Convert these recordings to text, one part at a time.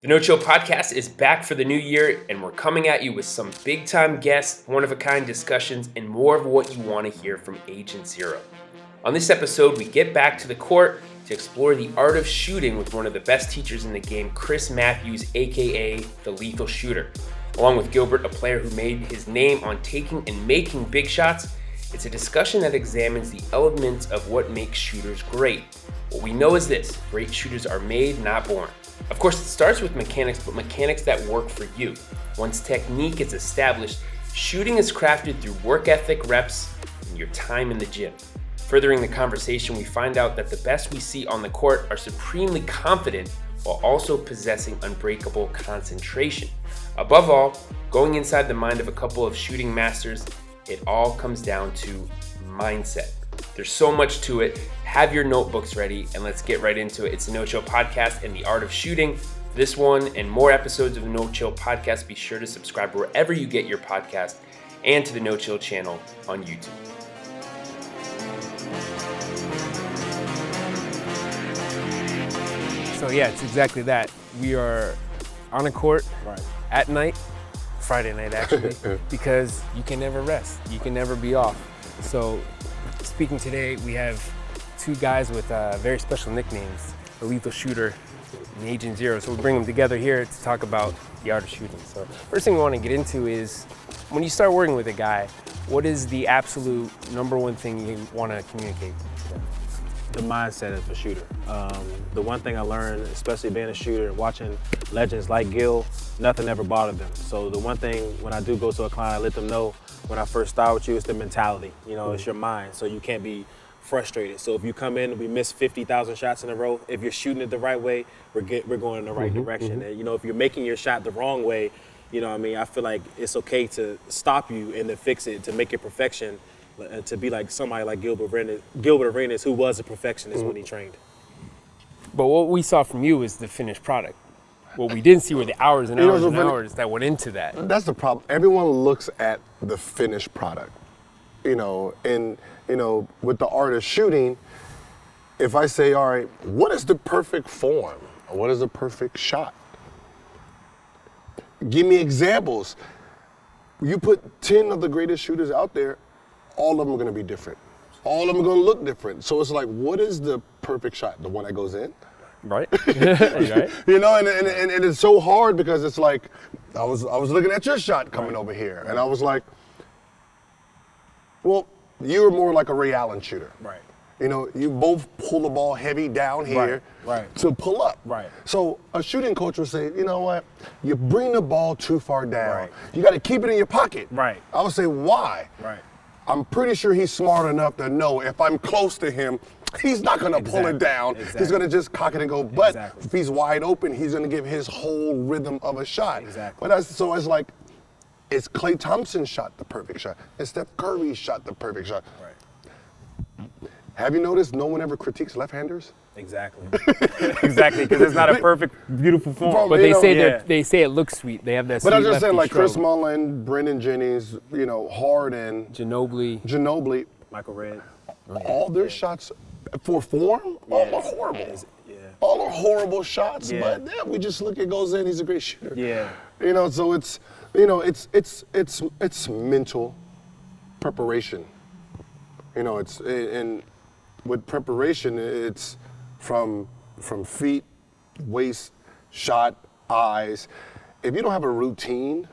The No Chill Podcast is back for the new year, and we're coming at you with some big-time guests, one-of-a-kind discussions, and more of what you want to hear from Agent Zero. On this episode, we get back to the court to explore the art of shooting with one of the best teachers in the game, Chris Matthews, aka The Lethal Shooter. Along with Gilbert, a player who made his name on taking and making big shots, it's a discussion that examines the elements of what makes shooters great. What we know is this: great shooters are made, not born. Of course, it starts with mechanics, but mechanics that work for you. Once technique is established, shooting is crafted through work ethic, reps, and your time in the gym. Furthering the conversation, we find out that the best we see on the court are supremely confident while also possessing unbreakable concentration. Above all, going inside the mind of a couple of shooting masters, it all comes down to mindset. There's so much to it. Have your notebooks ready and let's get right into it. It's the No Chill Podcast and the art of shooting. This one and more episodes of the No Chill Podcast, be sure to subscribe wherever you get your podcast and to the No Chill channel on YouTube. So yeah, it's exactly that. We are on a court at night, Friday night actually, because you can never rest. You can never be off. So speaking today, we have two guys with very special nicknames, the Lethal Shooter and Agent Zero. So we bring them together here to talk about the art of shooting. So first thing we want to get into is, when you start working with a guy, what is the absolute number one thing you want to communicate to them? The mindset of a shooter. The one thing I learned, especially being a shooter and watching legends like Gil, nothing ever bothered them. So the one thing when I do go to a client, I let them know when I first start with you, it's the mentality. You know, it's your mind. So you can't be frustrated. So if you come in, we miss 50,000 shots in a row. If you're shooting it the right way, we're going in the right direction. And you know, if you're making your shot the wrong way, you know what I mean, I feel like it's okay to stop you and to fix it, to make it perfection, to be like somebody like Gilbert Arenas, who was a perfectionist when he trained. But what we saw from you is the finished product. What we didn't see were the hours and hours and hours that went into that. That's the problem. Everyone looks at the finished product, and with the art of shooting, if I say, all right, what is the perfect form? What is the perfect shot? Give me examples. You put 10 of the greatest shooters out there, all of them are gonna be different. All of them are gonna look different. So it's like, what is the perfect shot? The one that goes in? Right. Right. And it's so hard because it's like, I was looking at your shot coming over here, and I was like, well, you're more like a Ray Allen shooter. Right. You both pull the ball heavy down here to pull up. Right. So a shooting coach will say, you know what? You bring the ball too far down. Right. You got to keep it in your pocket. Right. I would say, why? Right. I'm pretty sure he's smart enough to know if I'm close to him, he's not going to pull it down. Exactly. He's going to just cock it and go. But if he's wide open, he's going to give his whole rhythm of a shot. Exactly. But so it's like, it's Klay Thompson shot the perfect shot, and Steph Curry shot the perfect shot. Right. Have you noticed no one ever critiques left-handers? Exactly. Exactly, because it's not a perfect, beautiful form. But they say it looks sweet. They have that. But sweet I'm just saying, lefty like Chris stroke. Mullen, Brendan Jennings, Harden, Ginobili, Michael Redd. all their shots for form, all are horrible. Yeah. All are horrible shots, Yeah. but we just look at goes in. He's a great shooter. Yeah. So it's mental preparation. And with preparation, it's from feet, waist, shot, eyes. If you don't have a routine,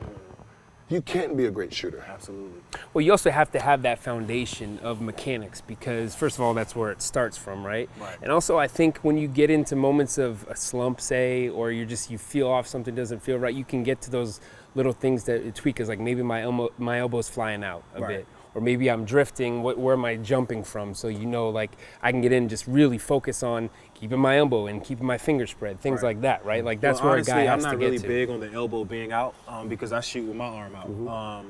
you can't be a great shooter. Absolutely. Well, you also have to have that foundation of mechanics because, first of all, that's where it starts from, right? Right. And also, I think when you get into moments of a slump, say, or you feel off, something doesn't feel right, you can get to those little things that tweak is like maybe my elbow's flying out a bit. Or maybe I'm drifting, where am I jumping from? So like I can get in and just really focus on keeping my elbow and keeping my finger spread, things like that, right? Like that's where honestly, a guy has to get to. I'm not really big on the elbow being out because I shoot with my arm out.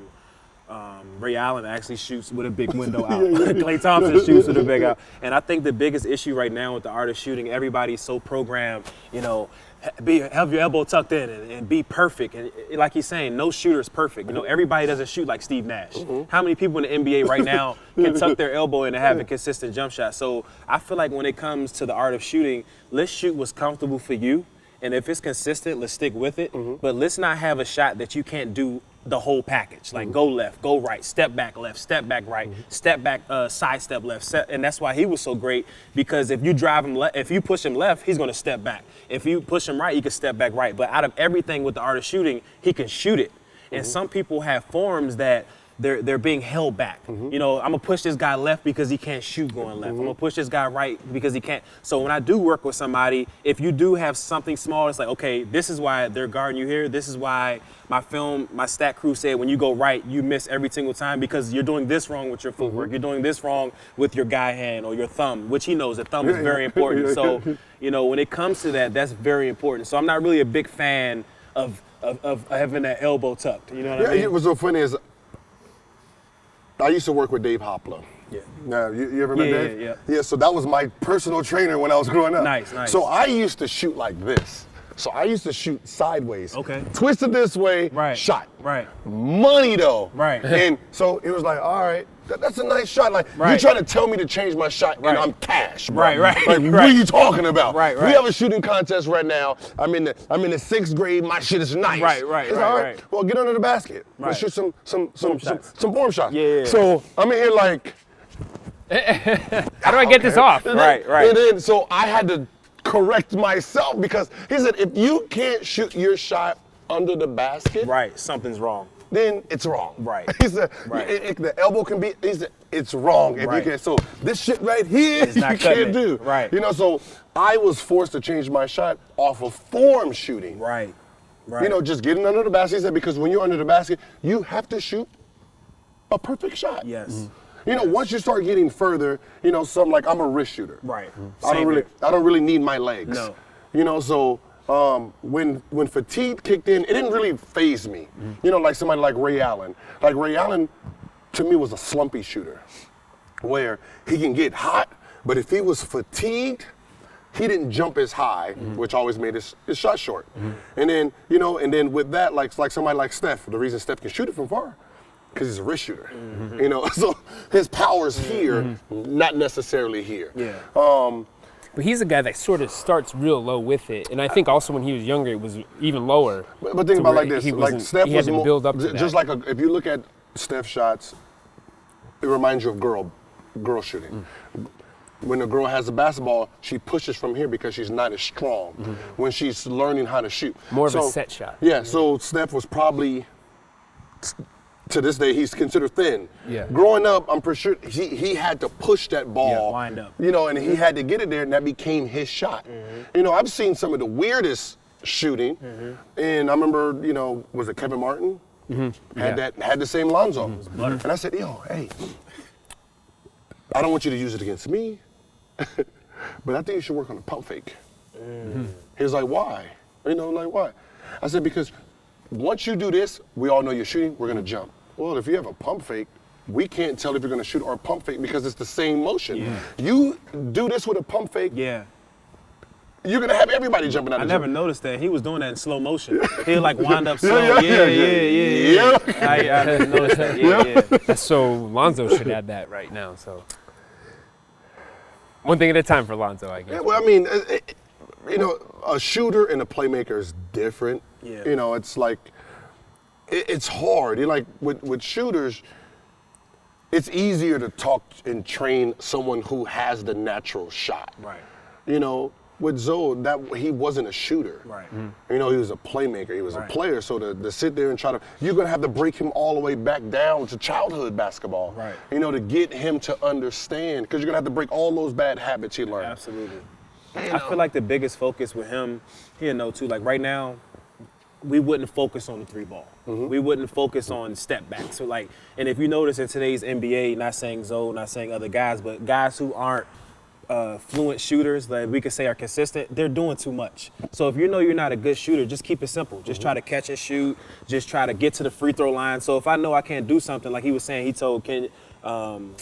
Ray Allen actually shoots with a big window out. Klay Thompson shoots with a big out. And I think the biggest issue right now with the art of shooting, everybody's so programmed, have your elbow tucked in and be perfect. And like he's saying, no shooter is perfect. Everybody doesn't shoot like Steve Nash. How many people in the NBA right now can tuck their elbow in and have a consistent jump shot? So I feel like when it comes to the art of shooting, let's shoot what's comfortable for you And if it's consistent, let's stick with it. Mm-hmm. But let's not have a shot that you can't do the whole package. Like go left, go right, step back left, step back right, step back, side step left. And that's why he was so great, because if you drive him if you push him left, he's gonna step back. If you push him right, he can step back right. But out of everything with the art of shooting, he can shoot it. And some people have forms that they're being held back. You know, I'm gonna push this guy left because he can't shoot going left. I'm gonna push this guy right because he can't. So when I do work with somebody, if you do have something small, it's like, okay, this is why they're guarding you here. This is why my stat crew said when you go right, you miss every single time because you're doing this wrong with your footwork. You're doing this wrong with your guy hand or your thumb, which he knows the thumb is very important. So, you know, when it comes to that, that's very important. So I'm not really a big fan of having that elbow tucked. You know what I mean? What's so funny is I used to work with Dave Hopler. Yeah. Now, you ever met Dave? Yeah. Yeah, so that was my personal trainer when I was growing up. Nice. So I used to shoot like this. So I used to shoot sideways. Okay. Twisted this way, Right. shot. Right. Money though. Right. And so it was like, all right, that's a nice shot. Like, you Right. trying to tell me to change my shot and Right. I'm cash, bro. Right. Like, what are Right. you talking about? Right. We have a shooting contest right now. I'm in the 6th grade. My shit is nice. Right. It's all right. Well, get under the basket. Right. Let's shoot some shots. form shots. Yeah. So I'm in here like, How do I get this off? Right. and then so I had to correct myself because he said if you can't shoot your shot under the basket, Right. Something's wrong. then it's wrong. Right. He said Right. the elbow can be. He said it's wrong if Right. you can't. So this shit right here It's not you cutting can't it. do. Right. You know, so I was forced to change my shot off of form shooting. Right. You know, just getting under the basket. He said because when you're under the basket, you have to shoot a perfect shot. Yes. You know, once you start getting further, you know, something like I'm a wrist shooter. Right. I Same here. don't really need my legs. No. You know, so when fatigue kicked in, it didn't really faze me. You know, like somebody like Ray Allen. Like Ray Allen, to me, was a slumpy shooter, where he can get hot, but if he was fatigued, he didn't jump as high, which always made his shot short. And then, you know, with that, like somebody like Steph, the reason Steph can shoot it from far, because he's a wrist shooter. You know, so his power's here, not necessarily here. Yeah. But he's a guy that sort of starts real low with it, and I think also when he was younger, it was even lower. But think to about where like this, he like wasn't- Steph he had was to more, build up to just that. like if you look at Steph shots, it reminds you of girl shooting. When a girl has a basketball, she pushes from here because she's not as strong when she's learning how to shoot. More of a set shot. Yeah, so Steph was probably, to this day, he's considered thin. Yeah. Growing up, I'm pretty sure he had to push that ball. Yeah, wind up. You know, and he had to get it there, and that became his shot. You know, I've seen some of the weirdest shooting, and I remember, you know, was it Kevin Martin? Had the same Lonzo. And I said, yo, hey, I don't want you to use it against me, but I think you should work on a pump fake. He was like, why? You know, like, why? I said, because once you do this, we all know you're shooting, we're gonna jump. Well, if you have a pump fake, we can't tell if you're gonna shoot or pump fake because it's the same motion. Yeah. You do this with a pump fake, Yeah. you're gonna have everybody jumping out I of never jump. noticed that. He was doing that in slow motion. He'd like wind up slow. Yeah. I didn't notice that. Yeah. So Lonzo should have that right now. So one thing at a time for Lonzo, I guess. Yeah, well, I mean, you know, a shooter and a playmaker is different. Yeah. You know, it's like, it's hard. You're like, with shooters, it's easier to talk and train someone who has the natural shot. Right. You know, with Zoe, he wasn't a shooter. Right. You know, he was a playmaker. He was a player. So to sit there and try to, you're going to have to break him all the way back down to childhood basketball. Right. You know, to get him to understand, because you're going to have to break all those bad habits he learned. Absolutely. I feel like the biggest focus with him, he'll know too, like right now, we wouldn't focus on the three ball. We wouldn't focus on step back. So like, and if you notice in today's NBA, not saying Zoe, not saying other guys, but guys who aren't fluent shooters that we could say are consistent, they're doing too much. So if you know you're not a good shooter, just keep it simple. Just try to catch and shoot. Just try to get to the free throw line. So if I know I can't do something, like he was saying, he told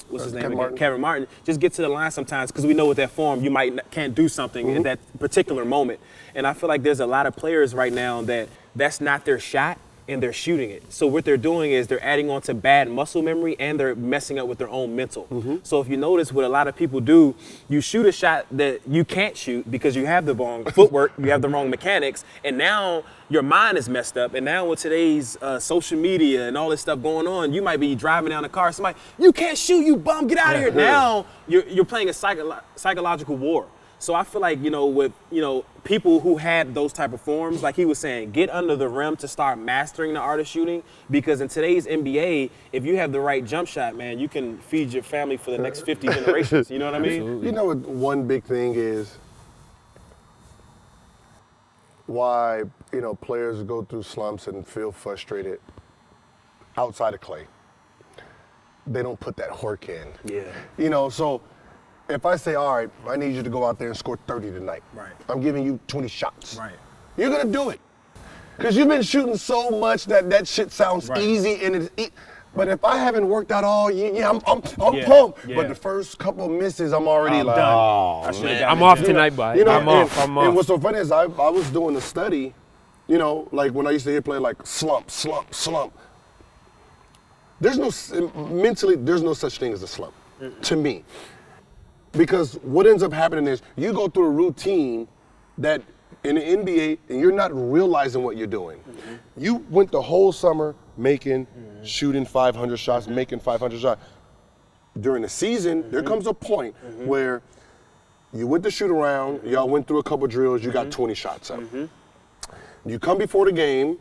what's his name again? Kevin Martin, just get to the line sometimes because we know with that form you can't do something at that particular moment. And I feel like there's a lot of players right now that's not their shot, and they're shooting it. So what they're doing is they're adding on to bad muscle memory and they're messing up with their own mental. So if you notice what a lot of people do, you shoot a shot that you can't shoot because you have the wrong footwork, you have the wrong mechanics, and now your mind is messed up. And now with today's social media and all this stuff going on, you might be driving down the car, somebody, you can't shoot, you bum, get out of here. Now you're playing a psychological war. So I feel like, with, people who had those type of forms, like he was saying, get under the rim to start mastering the art of shooting, because in today's NBA, if you have the right jump shot, man, you can feed your family for the next 50 generations. You know what I mean? Absolutely. You know what one big thing is? Why, players go through slumps and feel frustrated outside of Klay. They don't put that work in. Yeah. So if I say, all right, I need you to go out there and score 30 tonight. Right. I'm giving you 20 shots. Right. You're going to do it. Because you've been shooting so much that shit sounds easy and it's but if I haven't worked out all year, I'm pumped. Yeah. But the first couple misses, I'm already I'm like, done. oh, I should've man. gotten I'm off tonight, bud. I'm off. And what's so funny is I was doing a study, like when I used to hear play like slump. There's no such thing as a slump, to me. Because what ends up happening is you go through a routine that in the NBA and you're not realizing what you're doing. You went the whole summer shooting 500 shots, making 500 shots. During the season, there comes a point where you went to shoot around, y'all went through a couple drills, you got 20 shots up. You come before the game.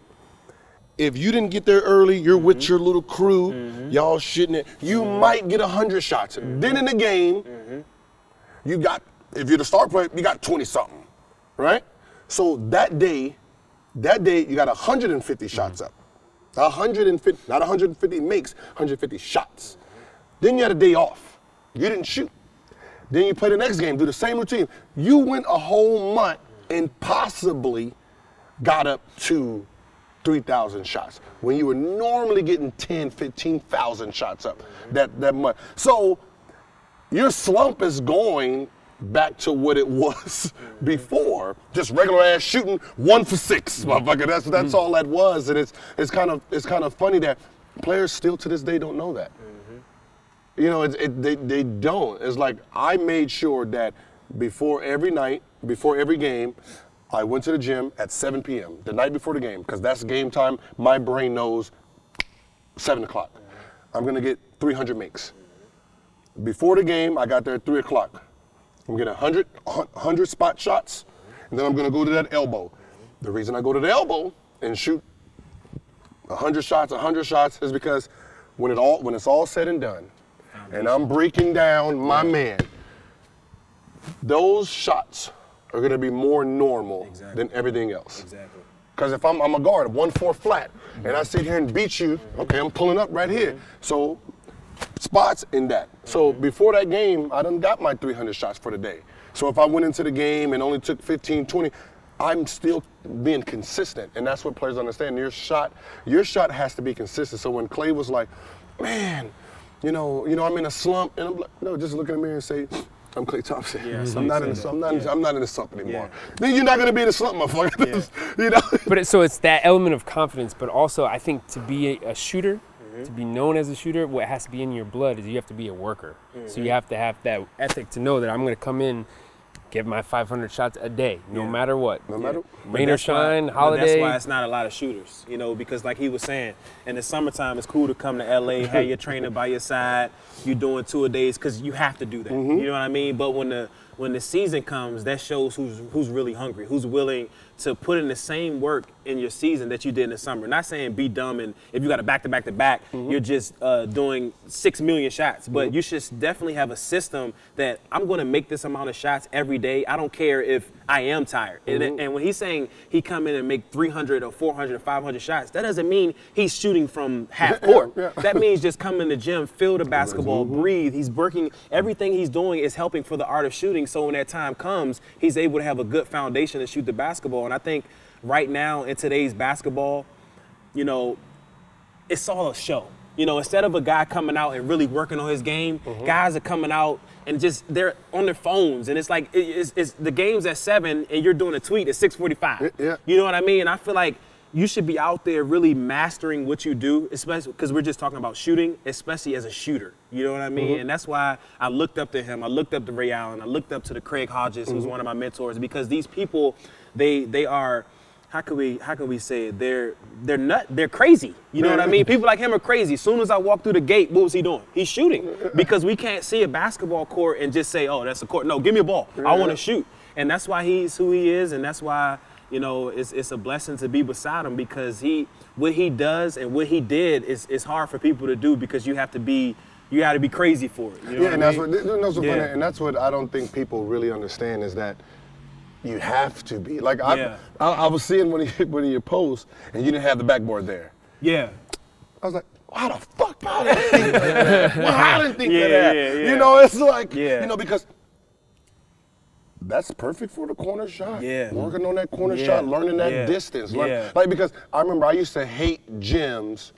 If you didn't get there early, you're with your little crew, y'all shooting it, you might get 100 shots. Then in the game, you got, if you're the star player, you got 20 something, right? So that day you got 150 shots up. 150, not 150 makes, 150 shots. Then you had a day off. You didn't shoot. Then you play the next game, do the same routine. You went a whole month and possibly got up to 3,000 shots when you were normally getting 10, 15,000 shots up that month. So your slump is going back to what it was before, just regular ass shooting 1 for 6, motherfucker. That's all that was, and it's kind of funny that players still to this day don't know that. They don't. It's like I made sure that before every night, before every game, I went to the gym at 7 p.m. the night before the game, because that's game time. My brain knows 7 o'clock. I'm gonna get 300 makes. Before the game, I got there at 3 o'clock. I'm getting 100 spot shots, and then I'm gonna go to that elbow. The reason I go to the elbow and shoot 100 shots is because when it's all said and done, and I'm breaking down my man, those shots are gonna be more normal than everything else. Exactly. Because if I'm a guard, 1-4 flat, and I sit here and beat you, okay, I'm pulling up right here. So spots in that. So before that game, I done got my 300 shots for the day. So if I went into the game and only took 15, 20, I'm still being consistent. And that's what players understand. Your shot has to be consistent. So when Klay was like, man, I'm in a slump, and I'm like, no, just look in the mirror and say, I'm Klay Thompson. Yeah, I'm not in a slump anymore. Then you're not gonna be in a slump, motherfucker. But so it's that element of confidence, but also I think to be a shooter, to be known as a shooter, what has to be in your blood is you have to be a worker. So you have to have that ethic to know that I'm going to come in, give my 500 shots a day, no matter what. No matter rain or shine, holiday. That's why it's not a lot of shooters, because like he was saying, in the summertime, it's cool to come to LA, have your trainer by your side, you're doing 2 a days because you have to do that. You know what I mean? But when the season comes, that shows who's really hungry, who's willing to put in the same work in your season that you did in the summer. Not saying be dumb and if you got a back-to-back-to-back, you're just doing 6 million shots. But you should definitely have a system that I'm going to make this amount of shots every day. I don't care if I am tired. And when he's saying he come in and make 300 or 400 or 500 shots, that doesn't mean he's shooting from half court. That means just come in the gym, feel the basketball, breathe. He's working. Everything he's doing is helping for the art of shooting. So when that time comes, he's able to have a good foundation to shoot the basketball. And I think right now in today's basketball, it's all a show. Instead of a guy coming out and really working on his game, guys are coming out and just they're on their phones, and it's like it's the game's at 7 and you're doing a tweet at 6:45. Yeah. You know what I mean? And I feel like you should be out there really mastering what you do, especially because we're just talking about shooting, especially as a shooter. You know what I mean? And that's why I looked up to him. I looked up to Ray Allen. I looked up to the Craig Hodges, who's one of my mentors, because these people, they are, how can we say it? They're crazy. You know what I mean? People like him are crazy. As soon as I walked through the gate, what was he doing? He's shooting, because we can't see a basketball court and just say, oh, that's a court. No, give me a ball. I want to shoot. And that's why he's who he is, and that's why, you know, it's a blessing to be beside him, because what he does and what he did is hard for people to do, because you have to be crazy for it. You know and that's funny, and that's what I don't think people really understand, is that you have to be. Like I was seeing one of your posts, and you didn't have the backboard there. Yeah. I was like, how the fuck I didn't think of that? Well, I didn't think of that. You know, it's like, you know, because that's perfect for the corner shot. Yeah. Working on that corner shot, learning that distance. Like, because I remember I used to hate gyms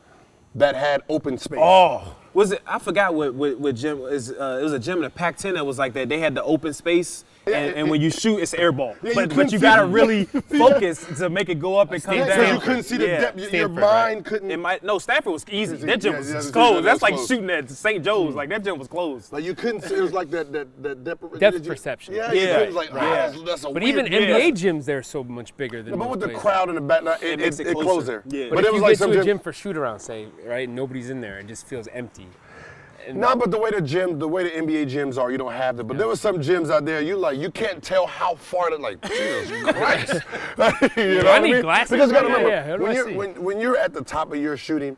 that had open space. Oh, was it? I forgot what gym is. It was a gym in the Pac-10 that was like that. They had the open space, and when you shoot, it's air ball. But you gotta really focus to make it go up and come down. Because you couldn't see the depth. Your mind couldn't. No, Stanford was easy. That gym was closed. That's like shooting at St. Joe's. Like, that gym was closed. Like, you couldn't see. It was like that depth perception. It was like, that's a but weird even NBA gyms, they're so much bigger than. But with the places. crowd in the back, it closed there. Yeah. But if you get to a gym for shoot around, say, right, nobody's in there, it just feels empty. No, but the way the NBA gyms are, you don't have them. But there were some gyms out there, you can't tell how far to, like, Jesus Christ. You know what I mean? Glasses. Because you got to remember, when you're at the top of your shooting,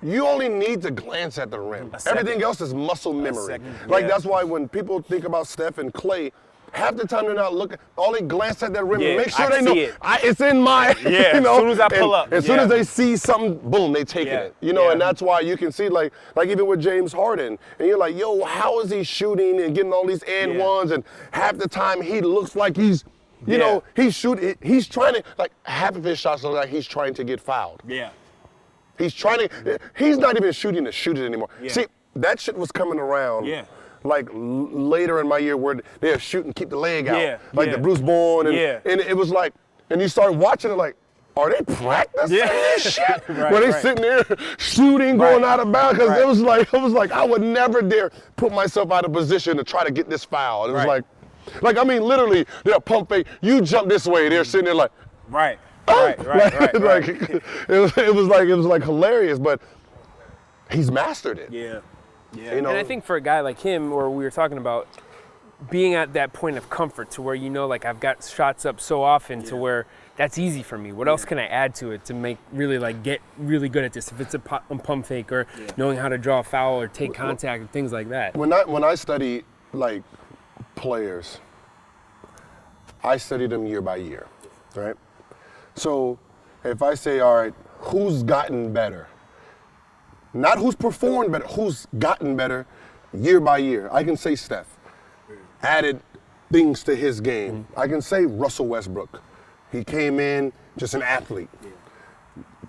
you only need to glance at the rim. Everything else is muscle memory. Like, that's why when people think about Steph and Clay, half the time they're not looking. All they glance at that rim and make sure they know it's in my. Yeah. You know, as soon as I pull up. As soon as they see something, boom, they take it. You know, and that's why you can see like even with James Harden, and you're like, yo, how is he shooting and getting all these and ones, and half the time he looks like he's, you know, he's shooting. He's trying to, like, half of his shots look like he's trying to get fouled. Yeah. He's trying to. He's not even shooting to shoot it anymore. Yeah. See, that shit was coming around. Yeah. Like later in my year, where they're shooting, keep the leg out, like the Bruce Bowen, and it was like, and you start watching it like, are they practicing this shit? Were they sitting there shooting, going out of bounds? Because it was like I would never dare put myself out of position to try to get this foul. It was like I mean, literally, they're pump fake. You jump this way, they're sitting there like, right. Like, it was like hilarious, but he's mastered it. Yeah. You know? And I think for a guy like him, or we were talking about, being at that point of comfort to where, you know, like, I've got shots up so often to where that's easy for me. What else can I add to it to make really, like, get really good at this? If it's a pump fake, or knowing how to draw a foul or take contact and things like that. When I study, like, players, I study them year by year, right? So if I say, all right, who's gotten better? Not who's performed better, who's gotten better year by year. I can say Steph added things to his game. I can say Russell Westbrook. He came in just an athlete.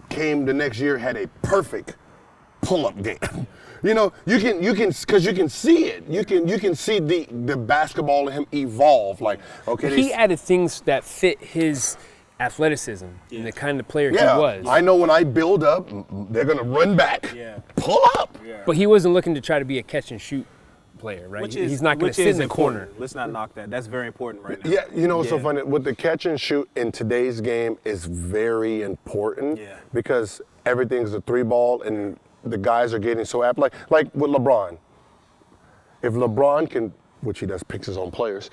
Came the next year, had a perfect pull-up game. You know, you can, because you can see it. You can see the basketball in him evolve. Like, okay, he added things that fit his athleticism and the kind of player he was. I know when I build up, they're gonna run back, pull up. But he wasn't looking to try to be a catch and shoot player, right? He's not going to sit in the corner. Let's not knock that. That's very important right now. Yeah, you know what's so funny? With the catch and shoot in today's game is very important because everything's a three ball and the guys are getting so apt. Like with LeBron. If LeBron can, which he does, picks his own players,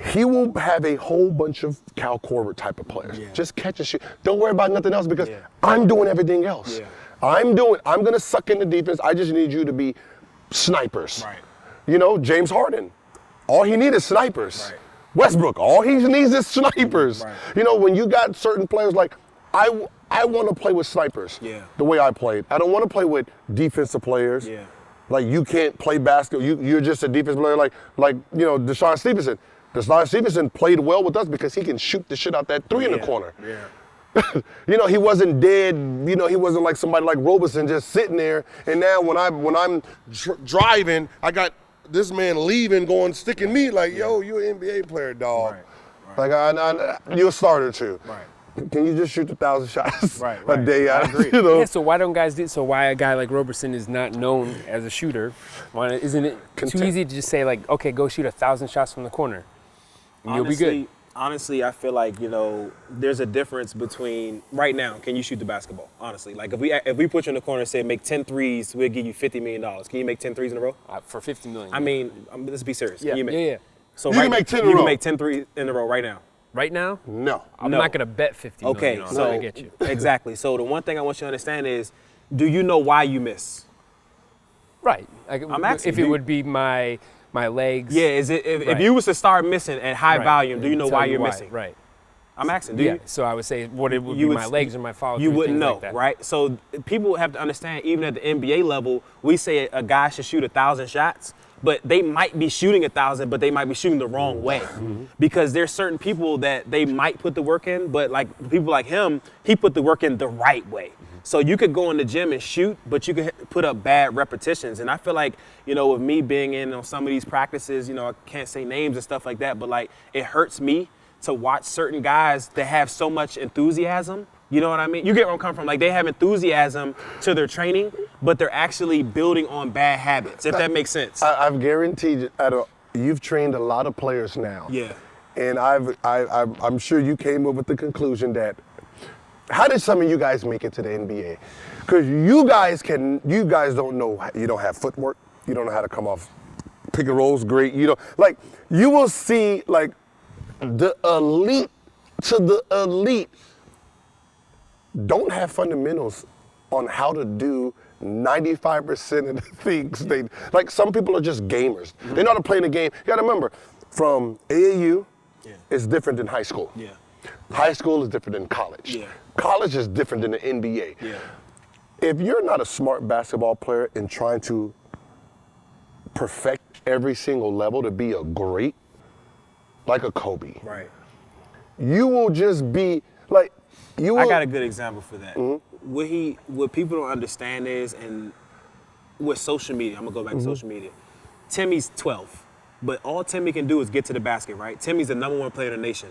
he will have a whole bunch of Cal Korver type of players. Just catch and shoot. Don't worry about nothing else because I'm doing everything else. I'm gonna suck in the defense. I just need you to be snipers. Right. You know, James Harden. All he needs is snipers. Right. Westbrook, all he needs is snipers. Right. You know, when you got certain players like, I want to play with snipers the way I played. I don't want to play with defensive players. Like, you can't play basketball. You're just a defensive player like you know, Deshaun Stevenson. Deshaun Stevenson played well with us because he can shoot the shit out that three in the corner. You know, he wasn't dead. You know, he wasn't like somebody like Robeson just sitting there. And now when I'm driving, I got this man leaving, sticking me like, yo, you an NBA player, dog. Like, you're a starter too. can you just shoot 1,000 shots Right, a day I out? agree. You know? Yeah, so why don't guys do? So why a guy like Roberson is not known as a shooter? Why isn't it too easy to just say like, okay, go shoot 1,000 shots from the corner, and you'll be good? Honestly, I feel like, there's a difference between right now. Can you shoot the basketball? Honestly, like if we put you in the corner and say make 10 threes, we'll give you $50 million. Can you make 10 threes in a row? For $50 million. I mean, let's be serious. Yeah, Can you make, yeah. So You can make 10 in a You row. can make 10 threes in a row right now. Right now, No. I'm No. not gonna bet 50 million Okay, on it. so I get you. exactly. So the one thing I want you to understand is, do you know why you miss? Right. I'm asking, if do it you- would be my legs. Yeah, is it if Right. you was to start missing at high right, volume, do you know tell why you're missing? Right. I'm asking, do Yeah. you? So I would say what it would You be would- my legs or my follow You through, wouldn't things know, like that. right? So people have to understand, even at the NBA level, we say a guy should shoot 1,000 shots, but they might be shooting 1,000, but they might be shooting the wrong way. Because there's certain people that they might put the work in, but like people like him, he put the work in the right way. So you could go in the gym and shoot, but you could put up bad repetitions. And I feel like, with me being in on some of these practices, I can't say names and stuff like that, but like it hurts me to watch certain guys that have so much enthusiasm. You know what I mean? You get where I'm coming from. Like they have enthusiasm to their training, but they're actually building on bad habits, if that makes sense. I've guaranteed you've trained a lot of players now. Yeah. And I'm sure you came up with the conclusion that, how did some of you guys make it to the NBA? Because you guys don't know, you don't have footwork, you don't know how to come off pick and rolls great, you will see like the elite to the elite don't have fundamentals on how to do 95% of the things like some people are just gamers. They know how to play the game. You gotta remember, from AAU, it's different than high school. Yeah. High school is different than college. Yeah. College is different than the NBA. Yeah. If you're not a smart basketball player and trying to perfect every single level to be a great, like a Kobe, Right. you will just be like, you will. I got a good example for that. What people don't understand is, and with social media, I'm gonna go back to social media. Timmy's 12, but all Timmy can do is get to the basket, right? Timmy's the #1 player in the nation.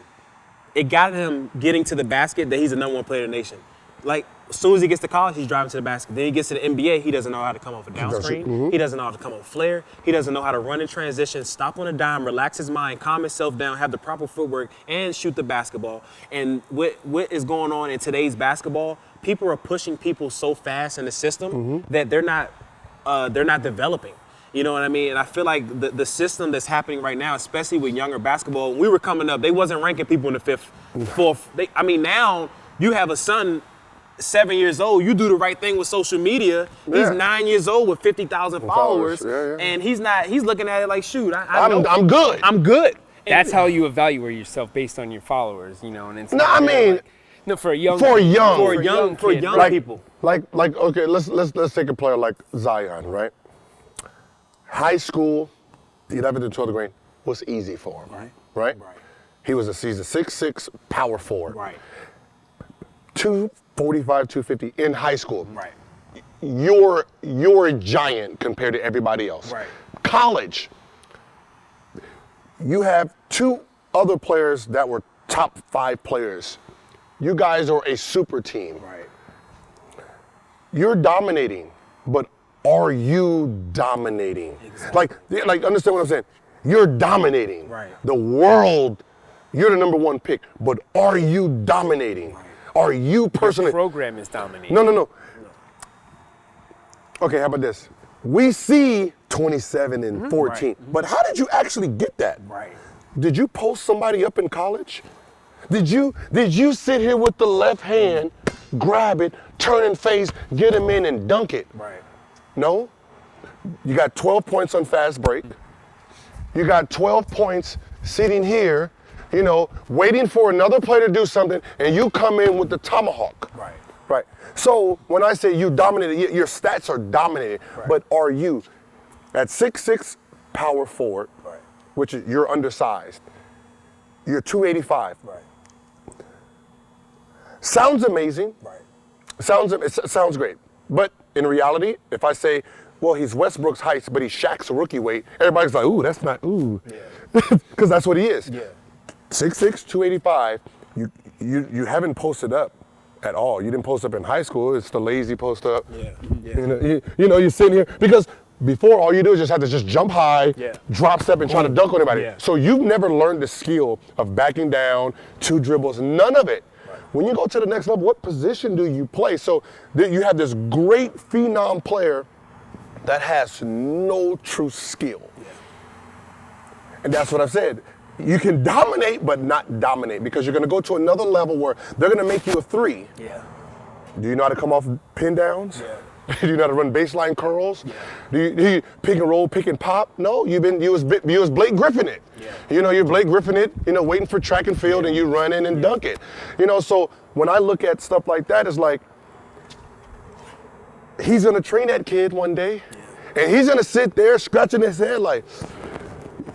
It got him getting to the basket that he's the #1 player in the nation. Like, as soon as he gets to college, he's driving to the basket. Then he gets to the NBA, he doesn't know how to come off a down screen. He doesn't know how to come on flare. He doesn't know how to run in transition, stop on a dime, relax his mind, calm himself down, have the proper footwork, and shoot the basketball. And what is going on in today's basketball, people are pushing people so fast in the system that they're not developing. You know what I mean? And I feel like the system that's happening right now, especially with younger basketball, when we were coming up, they wasn't ranking people in the 5th, 4th. Now you have a son 7 years old, you do the right thing with social media. He's Yeah. 9 years old with 50,000 followers, Yeah. and he's looking at it like, shoot, I'm good. I'm good. That's how you evaluate yourself based on your followers, and it's No, I mean, no, for young for kid, young like, people. Like okay, let's take a player like Zion, right? High school, 11th and 12th grade was easy for him, right? He's a 6'6" power forward. Right. 245, 250 in high school. Right. You're a giant compared to everybody else. Right. College, you have 2 other players that were top 5 players. You guys are a super team. Right. You're dominating, but are you dominating? Exactly. Like understand what I'm saying? You're dominating. Right. The world, you're the #1 pick, but are you dominating? Right. Are you personally? the program is dominating. No. Okay, how about this? We see 27 and 14, but how did you actually get that? Right. Did you post somebody up in college? Did you sit here with the left hand, grab it, turn and face, get him in and dunk it? Right. No. You got 12 points on fast break. You got 12 points sitting here, waiting for another player to do something, and you come in with the tomahawk. Right. Right. So when I say you dominated, your stats are dominated, but are you at 6'6" power forward, which is you're undersized. You're 285. Right. Sounds amazing. Right. It sounds great. But in reality, if I say, well, he's Westbrook's height, but he's Shaq's rookie weight, everybody's like, ooh, that's not, ooh. Because that's what he is. Yeah. 6'6", 285, you haven't posted up at all. You didn't post up in high school. It's the lazy post up. Yeah. You're sitting here because before all you do is just have to just jump high, drop step, and try to dunk on anybody. Yeah. So you've never learned the skill of backing down, 2 dribbles, none of it. Right. When you go to the next level, what position do you play? So you have this great phenom player that has no true skill. Yeah. And that's what I've said. You can dominate, but not dominate, because you're going to go to another level where they're going to make you a 3. Yeah. Do you know how to come off pin downs? Yeah. Do you know how to run baseline curls? Yeah. Do you pick and roll, pick and pop? No, you was Blake Griffin it. Yeah. You're Blake Griffin it, waiting for track and field, and you run in and dunk it. So when I look at stuff like that, it's like, he's gonna train that kid one day, and he's gonna sit there scratching his head like,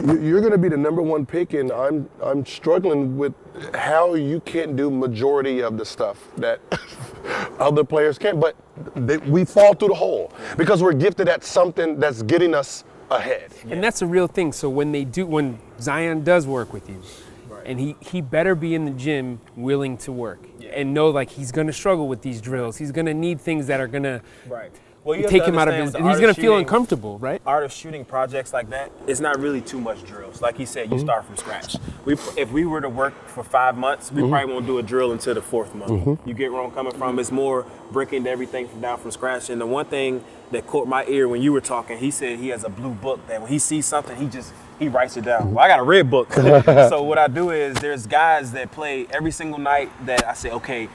you're gonna be the number 1 pick, and I'm struggling with how you can't do majority of the stuff that other players can. But we fall through the hole because we're gifted at something that's getting us ahead. And that's a real thing. So when Zion does work with you, and he better be in the gym willing to work and know like he's gonna struggle with these drills. He's gonna need things that are gonna take him out of his, and he's gonna feel uncomfortable, right? Art of shooting projects like that, it's not really too much drills. Like he said, you start from scratch. If we were to work for 5 months, we probably won't do a drill until the 4th month. You get where I'm coming from? It's more breaking everything down from scratch. And the one thing that caught my ear when you were talking, he said he has a blue book that when he sees something, he writes it down. Well, I got a red book. So what I do is there's guys that play every single night that I say, okay,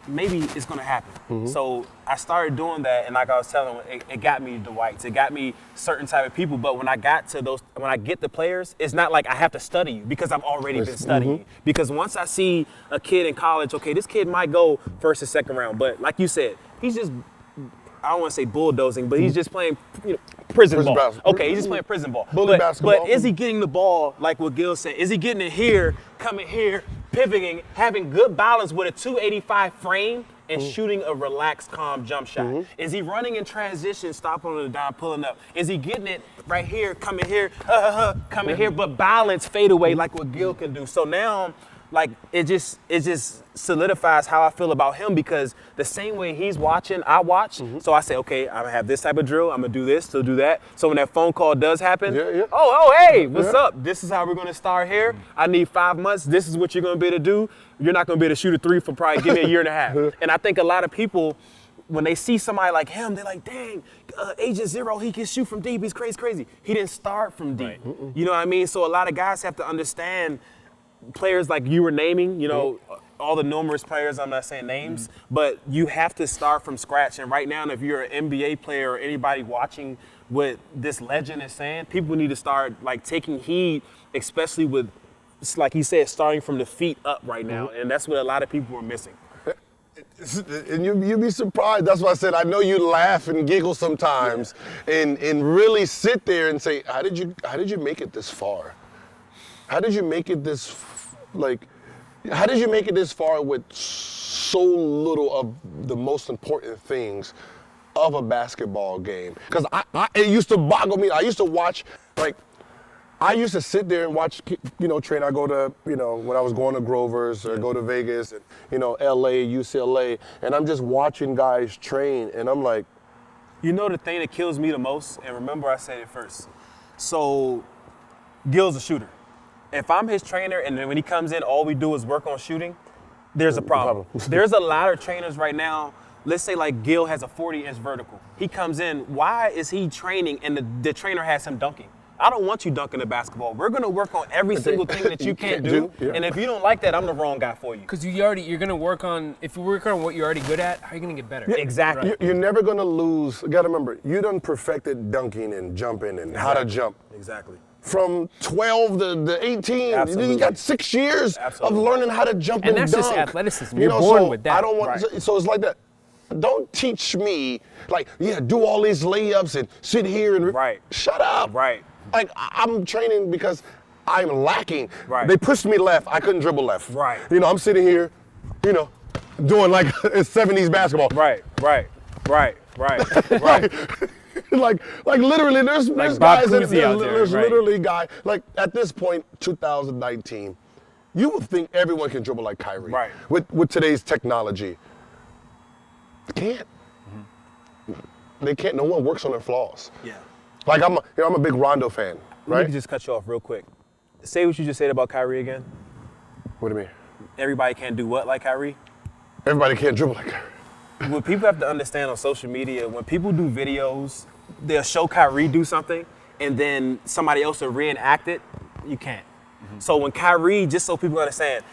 maybe it's gonna happen. So I started doing that, and like I was telling him, it got me Dwights, it got me certain type of people. But when I get the players, it's not like I have to study you because I've already been studying you. Because once I see a kid in college, okay, this kid might go 1st or 2nd round, but like you said, he's just, I don't want to say bulldozing, but he's just playing prison ball. Basketball. Okay, he's just playing prison ball. Basketball. But is he getting the ball, like what Gil said, is he getting it here, coming here, pivoting, having good balance with a 285 frame and shooting a relaxed, calm jump shot? Is he running in transition, stopping on the dime, pulling up? Is he getting it right here, coming here, coming here, but balance, fade away like what Gil can do? So now, like, it just solidifies how I feel about him, because the same way he's watching, I watch. So I say, okay, I'm gonna have this type of drill, I'm gonna do this, to do that. So when that phone call does happen, hey, what's up? This is how we're gonna start here. I need 5 months. This is what you're gonna be able to do. You're not gonna be able to shoot a 3 for probably give me a year and a half. And I think a lot of people, when they see somebody like him, they're like, dang, Agent Zero, he can shoot from deep, he's crazy. He didn't start from deep. You know what I mean? So a lot of guys have to understand players like you were naming, all the numerous players, I'm not saying names, but you have to start from scratch. And right now, if you're an NBA player or anybody watching what this legend is saying, people need to start like taking heed, especially with, like he said, starting from the feet up right now. And that's what a lot of people are missing. And you'd be surprised. That's why I said I know you laugh and giggle sometimes, and really sit there and say, how did you make it this far? How did you make it this far with so little of the most important things of a basketball game? Because it used to boggle me. I used to watch, I used to sit there and watch, train. I go to, when I was going to Grover's or go to Vegas and, LA, UCLA, and I'm just watching guys train, and I'm like. The thing that kills me the most, and remember I said it first. So, Gil's a shooter. If I'm his trainer and then when he comes in, all we do is work on shooting, there's a problem. There's a lot of trainers right now, let's say like Gil has a 40-inch vertical. He comes in, why is he training and the trainer has him dunking? I don't want you dunking the basketball. We're gonna work on every single thing that you can't do. And if you don't like that, I'm the wrong guy for you. Because you're gonna work on, if you work on what you're already good at, how are you gonna get better? Yeah, exactly. You're never gonna lose. You gotta remember, you done perfected dunking and jumping and how to jump. Exactly. From 12 to 18, Absolutely. You got 6 years of learning how to jump and that's dunk. just athleticism. You're born with that. I don't want. So it's like that. Don't teach me do all these layups and sit here and shut up. Right. Like I'm training because I'm lacking. Right. They pushed me left. I couldn't dribble left. Right. I'm sitting here, doing like it's 70s basketball. Right. like literally, there's Bob guys. Cousy out there, there's literally guys. Like at this point, 2019, You would think everyone can dribble like Kyrie. Right. With today's technology. They can't. They can't. No one works on their flaws. Yeah. Like I'm a big Rondo fan, Let right? me just cut you off real quick. Say what you just said about Kyrie again. What do you mean? Everybody can't do what like Kyrie? Everybody can't dribble like Kyrie. What people have to understand on social media, when people do videos, they'll show Kyrie do something, and then somebody else will reenact it. You can't. So when Kyrie, just so people understand,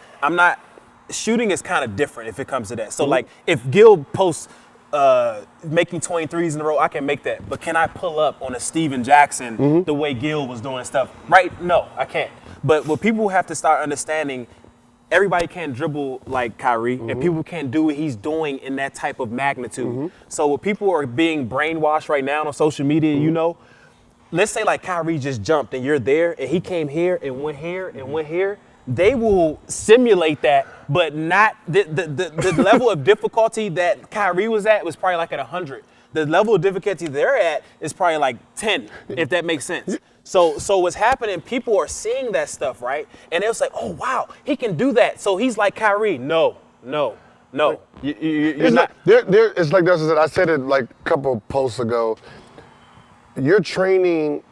shooting is kind of different if it comes to that. So like if Gil posts making 23s in a row, I can make that. But can I pull up on a Steven Jackson the way Gil was doing stuff? Right? No, I can't. But what people have to start understanding, everybody can't dribble like Kyrie, and people can't do what he's doing in that type of magnitude. So what people are being brainwashed right now on social media, you know, let's say like Kyrie just jumped and you're there, and he came here and went here and went here. They will simulate that, but not the level of difficulty that Kyrie was at was probably like at 100. The level of difficulty they're at is probably like 10, if that makes sense. So what's happening, people are seeing that stuff, right? And they'll say, oh, wow, he can do that. So he's like Kyrie. No. You're not. It's like this. I said it like a couple posts ago. You're trying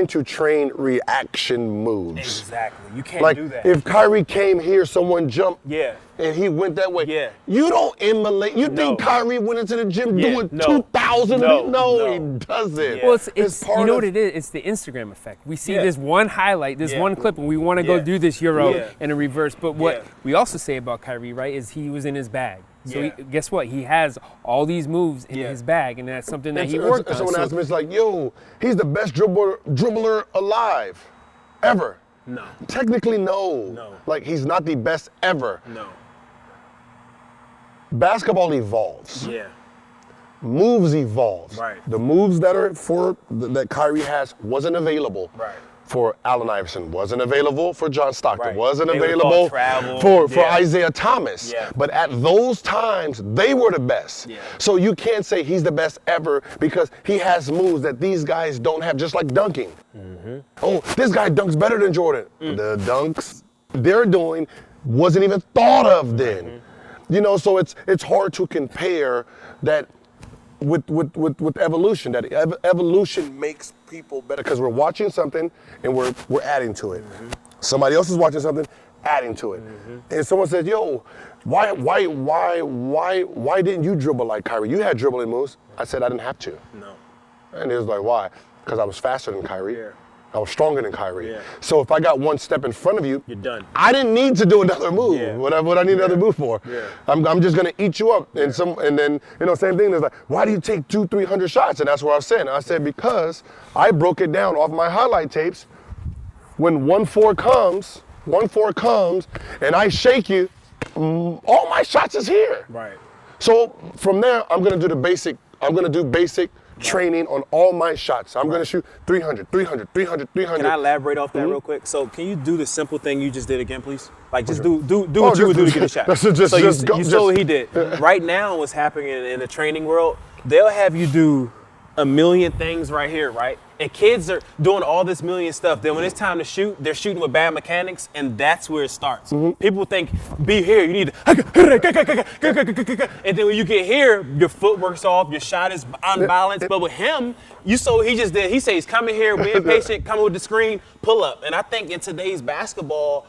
to train reaction moves. Exactly. You can't Like do that. if Kyrie came here, someone jumped, Yeah. and he went that way. Yeah. You don't emulate. You think No. Kyrie went into the gym Yeah. doing No. 2,000? No. No, No. he doesn't. Yeah. Well, it's part you know of- what it is? It's the Instagram effect. We see Yeah. this one highlight, this Yeah. one clip, and we want to go Yeah. do this Euro Yeah. in a reverse. But what Yeah. we also say about Kyrie, right, is he was in his bag. So Yeah. guess what? He has all these moves in Yeah. his bag, and that's something that he And worked on. someone So- asked me, it's like, yo, he's the best dribbler alive, ever. No. Technically, no. No. Like, he's not the best ever. No. Basketball evolves. Yeah. Moves evolve. Right. The moves that Kyrie has wasn't available Right. for Allen Iverson, wasn't available for John Stockton, Right. wasn't They would've available thought travel. for Yeah. Isaiah Thomas. Yeah. But at those times, they were the best. Yeah. So you can't say he's the best ever because he has moves that these guys don't have, just like dunking. Oh, this guy dunks better than Jordan. The dunks they're doing wasn't even thought of then. You know, so it's hard to compare that with evolution. That evolution makes people better because we're watching something and we're adding to it. Somebody else is watching something, adding to it. And someone says, "Yo, why didn't you dribble like Kyrie? You had dribbling moves." I said, "I didn't have to." No. And he was like, "Why?" Because I was faster than Kyrie. Yeah. I was stronger than Kyrie. Yeah. So if I got one step in front of you, You're done. I didn't need to do another move. Yeah. What I need another move for? Yeah. I'm just gonna eat you up. And then same thing. There's like, why do you take 200-300 shots? And that's what I was saying. I said because I broke it down off my highlight tapes. When 1-4 comes, and I shake you, all my shots is here. Right. So from there, I'm gonna do basic training on all my shots. I'm gonna shoot 300. Can I elaborate off that real quick? So can you do the simple thing you just did again, please? Like just do Oh, what you would do to get a shot. just So go- you saw what he did. Right now, what's happening in the training world, they'll have you do a million things right here, right? And kids are doing all this million stuff. Then when it's time to shoot, they're shooting with bad mechanics, and that's where it starts. People think, be here, you need to, and then when you get here, your footwork's off, your shot is unbalanced. But with him, you saw what he just did. He says he's coming here, being patient, coming with the screen, pull up. And I think in today's basketball,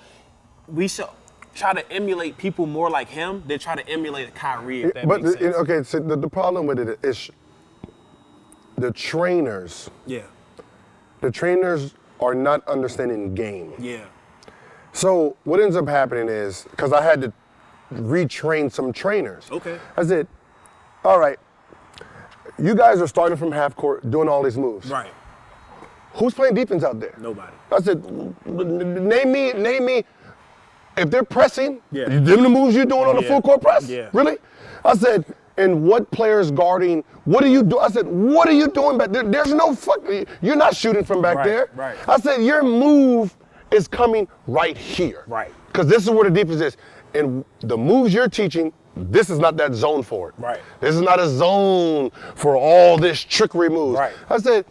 we should try to emulate people more like him than try to emulate a Kyrie, if that But makes sense. okay, so the problem with it is the trainers. Yeah, The trainers are not understanding game. yeah, So what ends up happening is, because I had to retrain some trainers. Okay. I said, all right, you guys are starting from half court, doing all these moves. right. Who's playing defense out there? Nobody. I said, name me. If they're pressing, Yeah. them the moves you're doing on the Yeah. full court press? Yeah. Really? I said, and what players guarding? What are you doing? I said, what are you doing back there? There's no you're not shooting from back Right, there. right. I said, your move is coming right here. Right. Because this is where the defense is. And the moves you're teaching, this is not that zone for it. Right. This is not a zone for all this trickery moves. Right. I said,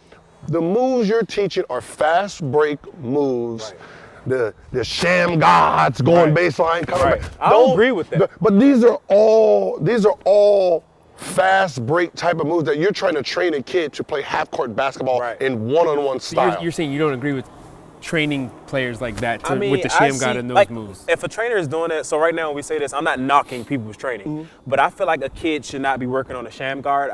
the moves you're teaching are fast break moves. Right. the sham gods going baseline coming Right. back. I don't agree with that. But these are all fast break type of moves that you're trying to train a kid to play half court basketball Right. in one-on-one So style. you're saying you don't agree with training players like that I mean, with the I sham god see, and those like, moves? If a trainer is doing that, so right now when we say this, I'm not knocking people's training, Mm-hmm. but I feel like a kid should not be working on a sham guard.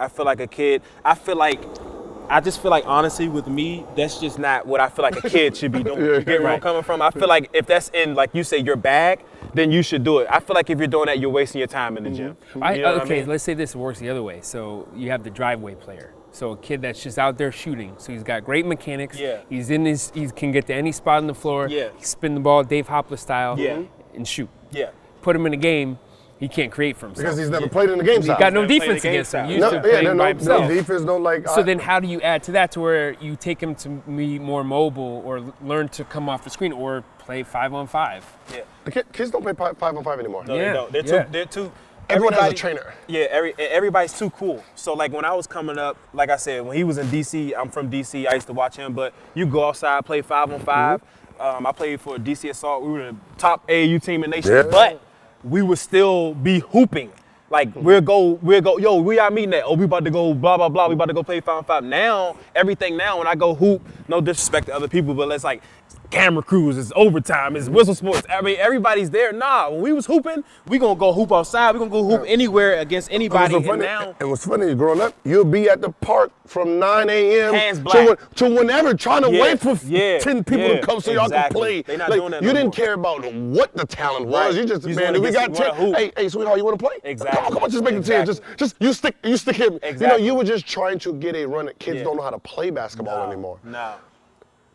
I just feel like honestly with me, that's just not what I feel like a kid should be doing. You get where I'm coming from? I feel like if that's in, like you say, your bag, then you should do it. I feel like if you're doing that, you're wasting your time in the gym. You know what I Okay, mean? let's say this works the other way. So you have the driveway player. So a kid that's just out there shooting. So he's got great mechanics. Yeah. He can get to any spot on the floor. Yeah. He spin the ball Dave Hopler style. Yeah. And shoot. Yeah. Put him in a game, he can't create for himself. because he's never played in the game He style. got no Never played defense the game against him. style. Used to playing by himself. no defense, no like. So then how do you add to that to where you take him to be more mobile or learn to come off the screen or play 5-on-5? Yeah. the kids don't play 5-on-5 anymore. No, Yeah, they don't. yeah. They're too. Everyone has a everybody- trainer. Yeah, everybody's too cool. So like when I was coming up, like I said, when he was in DC, I'm from DC. I used to watch him. But you go outside, play 5-on-5. I played for DC Assault. We were the top AAU team in the nation. Yeah. But we would still be hooping. Like we'll go, yo, we are meeting at, oh, we about to go blah, blah, blah, we about to go play 5-on-5. Now, everything now, when I go hoop, no disrespect to other people, but it's like camera crews, it's overtime, it's whistle sports. I mean, everybody's there. Nah, when we was hooping, we gonna go hoop outside, we gonna go hoop anywhere against anybody. And now, what's funny is growing up, you'll be at the park from 9 a.m. Hands black. to whenever, trying to Yeah, wait for yeah, 10 people yeah, to come so y'all can exactly. play. They not Like, doing that you no didn't more. care about what the talent was. Right. You just, You just man, wanna we get got to 10. hoop. Hey, sweetheart, you want to play? Exactly. Come on, just make it 10. Exactly. Just you stick him. Exactly. You were just trying to get a run. Kids Yeah. don't know how to play basketball anymore. No.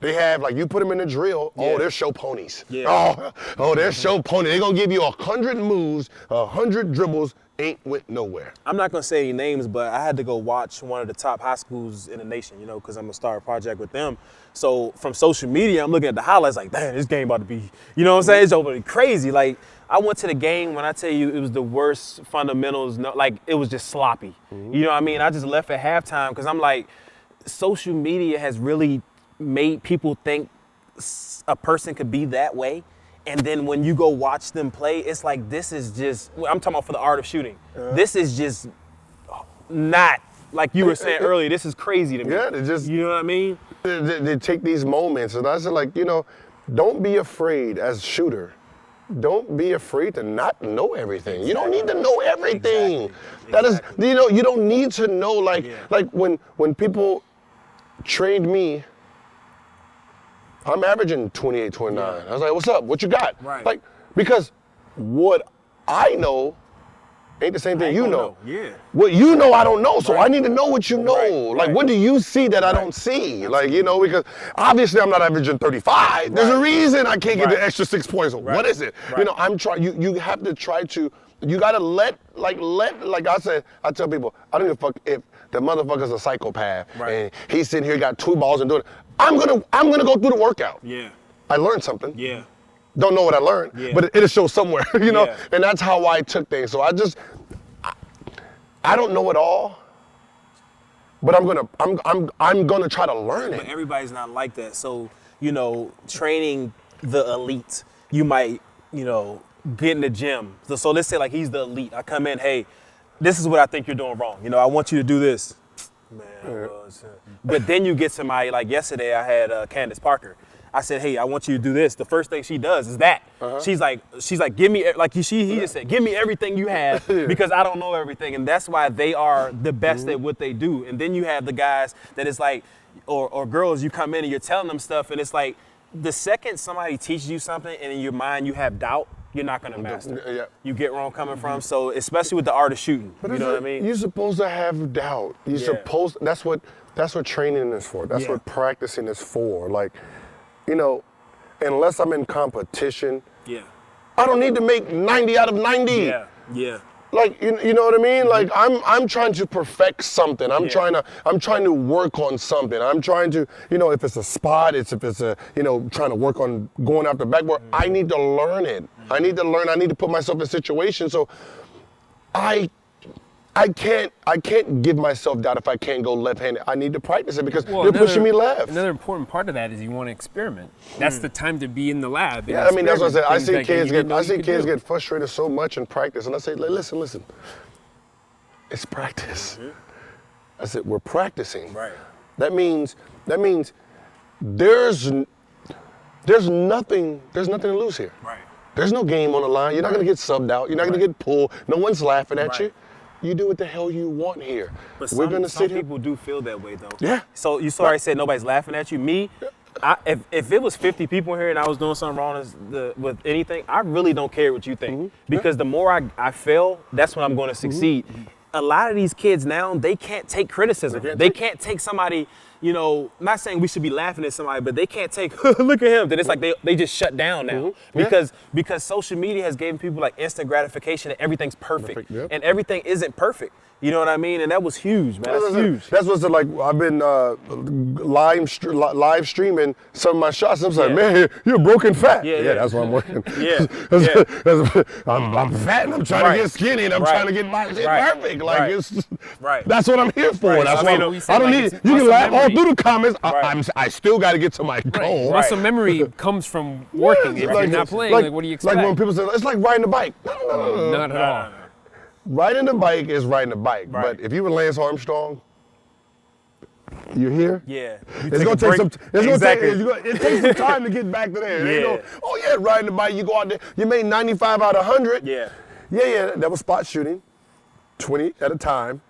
They have, like, you put them in the drill, Yeah. oh, they're show ponies. Yeah. Oh, they're show ponies. They're going to give you 100 moves, 100 dribbles, ain't went nowhere. I'm not gonna say any names, but I had to go watch one of the top high schools in the nation, you know, because I'm gonna start a project with them. So from social media, I'm looking at the highlights like, damn, this game about to be, you know what I'm saying? It's over crazy. Like, I went to the game, when I tell you it was the worst fundamentals, like it was just sloppy. You know what I mean? I just left at halftime because I'm like, social media has really made people think a person could be that way. And then when you go watch them play, it's like, this is just, I'm talking about for the art of shooting. This is just not, like you were saying earlier, this is crazy to me. Yeah, they just- you know what I mean? They take these moments, and I said, like, you know, don't be afraid as a shooter. Don't be afraid to not know everything. You don't need to know everything. That is, you know, you don't need to know, like when people trained me, I'm averaging 28, 29. I was like, what's up? What you got? Right. Like, because what I know ain't the same thing you know. Yeah. What you know, I don't know, so I need to know what you know. Right, Like, right. what do you see that I don't see? Like, you know, because obviously I'm not averaging 35. There's a reason I can't get the extra 6 points. What is it? You know, I'm trying. You have to try to. You gotta let like I said. I tell people, I don't give a fuck if the motherfucker's a psychopath and he's sitting here got 2 balls and doing it. I'm gonna go through the workout. Yeah. I learned something. Yeah. Don't know what I learned, but it'll show somewhere, you know? Yeah. And that's how I took things. So I don't know it all, but I'm gonna try to learn But it. everybody's not like that. So, you know, training the elite, you might, you know, get in the gym. So let's say like he's the elite. I come in, hey, this is what I think you're doing wrong. You know, I want you to do this. Man, but then you get somebody, like yesterday I had Candace Parker. I said, hey, I want you to do this. The first thing she does is that. She's like, give me, like he just said, give me everything you have because I don't know everything. And that's why they are the best at what they do. And then you have the guys that is like, or girls, you come in and you're telling them stuff and it's like, the second somebody teaches you something and in your mind you have doubt, you're not gonna master. Yeah. You get where I'm coming from? So especially with the art of shooting, you know what I mean? You're supposed to have doubt. You're supposed. That's what training is for. That's what practicing is for. Like, you know, unless I'm in competition, Yeah. I don't need to make 90 out of 90. Yeah. Like, you know what I mean? Like, I'm trying to perfect something. I'm trying to work on something. I'm trying to, you know, if it's a spot, if it's a, you know, trying to work on going after backboard, I need to learn it. I need to put myself in situations. So I can't give myself doubt if I can't go left-handed. I need to practice it because Well, they're pushing me left. Another important part of that is you want to experiment. That's the time to be in the lab. Yeah, I mean that's what I said. I see kids get get frustrated so much in practice, and I say, listen, it's practice. I said we're practicing. Right. That means there's nothing to lose here. Right. There's no game on the line. You're not gonna get subbed out. You're not gonna get pulled. No one's laughing at Right. you. You do what the hell you want here. But We're gonna some sit here. people do feel that way though. Yeah. So you saw I said nobody's laughing at you. Me, if it was 50 people here and I was doing something wrong with anything, I really don't care what you think. Because the more I fail, that's when I'm going to succeed. A lot of these kids now, they can't take criticism. They can't take somebody, you know, not saying we should be laughing at somebody, but they can't take, look at him. Then it's like they just shut down now. Because social media has given people like instant gratification and everything's perfect. Yep. And everything isn't perfect. You know what I mean? And that was huge, man. That's huge. That's what's like. I've been live streaming some of my shots. I'm like, man, you're broken fat. Yeah. That's why I'm working. Yeah. I'm fat and I'm trying to get skinny and I'm trying to get my shit perfect. Like it's. That's what I'm here for. That's I why mean, I don't need. You can laugh all through the comments. Right. I still got to get to my goal. Muscle memory comes from working. If you're not playing, like what do you expect? Like when people say it's like riding a bike. No. Not at all. Riding a bike is riding a bike, but if you were Lance Armstrong, you're here. Yeah. It's gonna take some. It takes some time to get back to there. You know, oh yeah, riding the bike, you go out there, you made 95 out of 100. Yeah. Yeah. That was spot shooting, 20 at a time.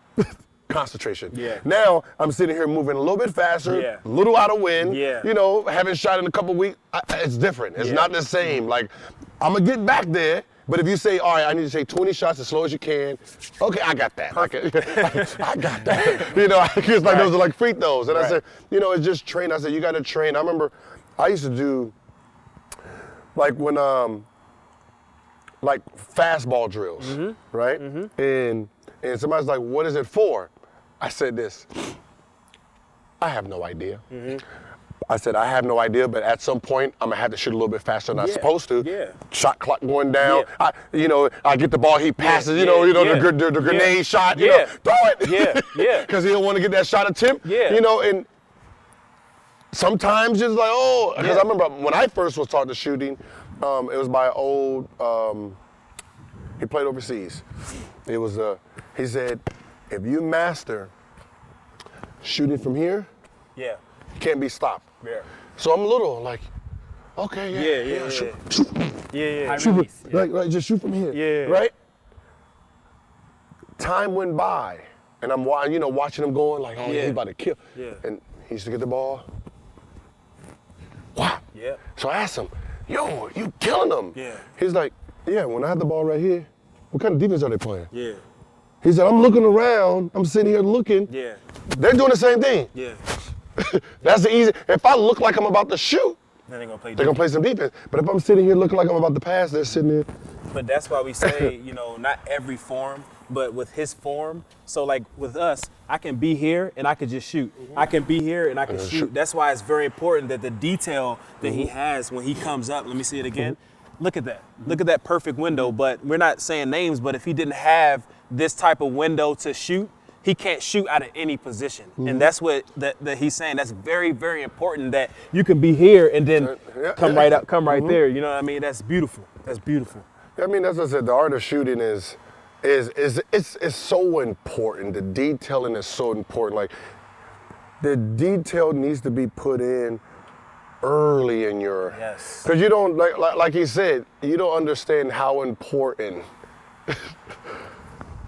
Concentration. Yeah. Now I'm sitting here moving a little bit faster, a little out of wind. Yeah. You know, haven't shot in a couple weeks. It's different. It's not the same. Like I'm gonna get back there. But if you say, all right, I need to take 20 shots as slow as you can, okay, I got that. I got that. You know, it's like those are like free throws. And I said, you know, it's just train. I said, you got to train. I remember I used to do, like when, like fastball drills, right? And somebody's like, what is it for? I said this, I have no idea. I said, I have no idea, but at some point, I'm gonna have to shoot a little bit faster than I'm supposed to. Yeah. Shot clock going down. I get the ball, he passes, the grenade shot, you know, throw it. Yeah. Because he don't want to get that shot attempt. Yeah. You know, and sometimes it's like, because I remember when I first was taught the shooting, it was by an old, he played overseas. It was, he said, if you master shooting from here, can't be stopped. Yeah. So I'm a little like, okay, shoot. High Shoot, release. like just shoot from here. Yeah. Right? Time went by, and I'm watching him going like, oh, he's about to kill. Yeah. And he used to get the ball. Wow. Yeah. So I asked him, yo, you killing them? Yeah. He's like, yeah, when I had the ball right here, what kind of defense are they playing? Yeah. He said, I'm looking around, I'm sitting here looking. Yeah. They're doing the same thing. Yeah. That's the easy. If I look like I'm about to shoot, Then they're gonna play some defense. But if I'm sitting here looking like I'm about to pass, they're sitting there. But that's why we say, not every form, but with his form. So like with us, I can be here and I could just shoot. I can be here and I can shoot. That's why it's very important that the detail that he has when he comes up, let me see it again. Look at that. Look at that perfect window. But we're not saying names, but if he didn't have this type of window to shoot, he can't shoot out of any position. And that's what that he's saying. That's very, very important that you can be here and then come right up, come right there. You know what I mean? That's beautiful. That's beautiful. I mean, that's what I said. The art of shooting is so important. The detailing is so important. Like the detail needs to be put in early in your. Yes. Because you don't like he said, you don't understand how important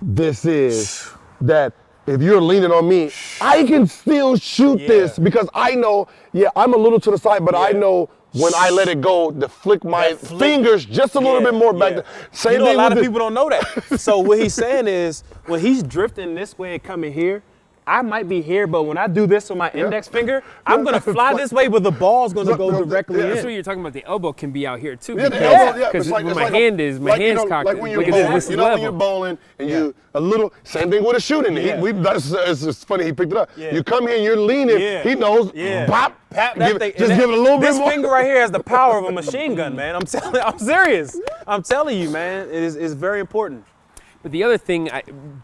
this is. That if you're leaning on me, I can still shoot this because I know, I'm a little to the side, but I know when I let it go, to flick my fingers just a little bit more back. Same thing. A lot of people don't know that. So what he's saying is, when he's drifting this way and coming here, I might be here, but when I do this with my index finger, I'm gonna fly this way, but the ball's gonna go directly in. That's what you're talking about. The elbow can be out here too. Because where my hand's cocked. Like when you're bowling, when you're bowling and you a little, same thing with a shooting. It's funny he picked it up. You come here and you're leaning, he knows, bop, give it a little bit more. This finger right here has the power of a machine gun, man. I'm serious. I'm telling you, man. It's very important. But the other thing,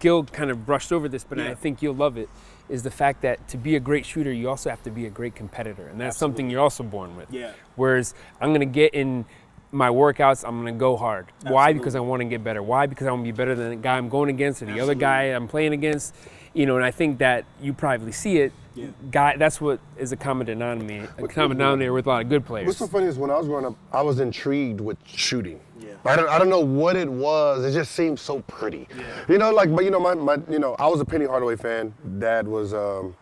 Gil kind of brushed over this, but Yeah. I think you'll love it, is the fact that to be a great shooter, you also have to be a great competitor. And that's something you're also born with. Yeah. Whereas I'm going to get in my workouts, I'm going to go hard. Why? Absolutely. Because I want to get better. Why? Because I want to be better than the guy I'm going against or the other guy I'm playing against. You know, and I think that you probably see it. Yeah. That's what is a common denominator with a lot of good players. What's so funny is when I was growing up, I was intrigued with shooting. Yeah. I don't know what it was. It just seemed so pretty. Yeah. You know, like, but you know, I was a Penny Hardaway fan. Dad was a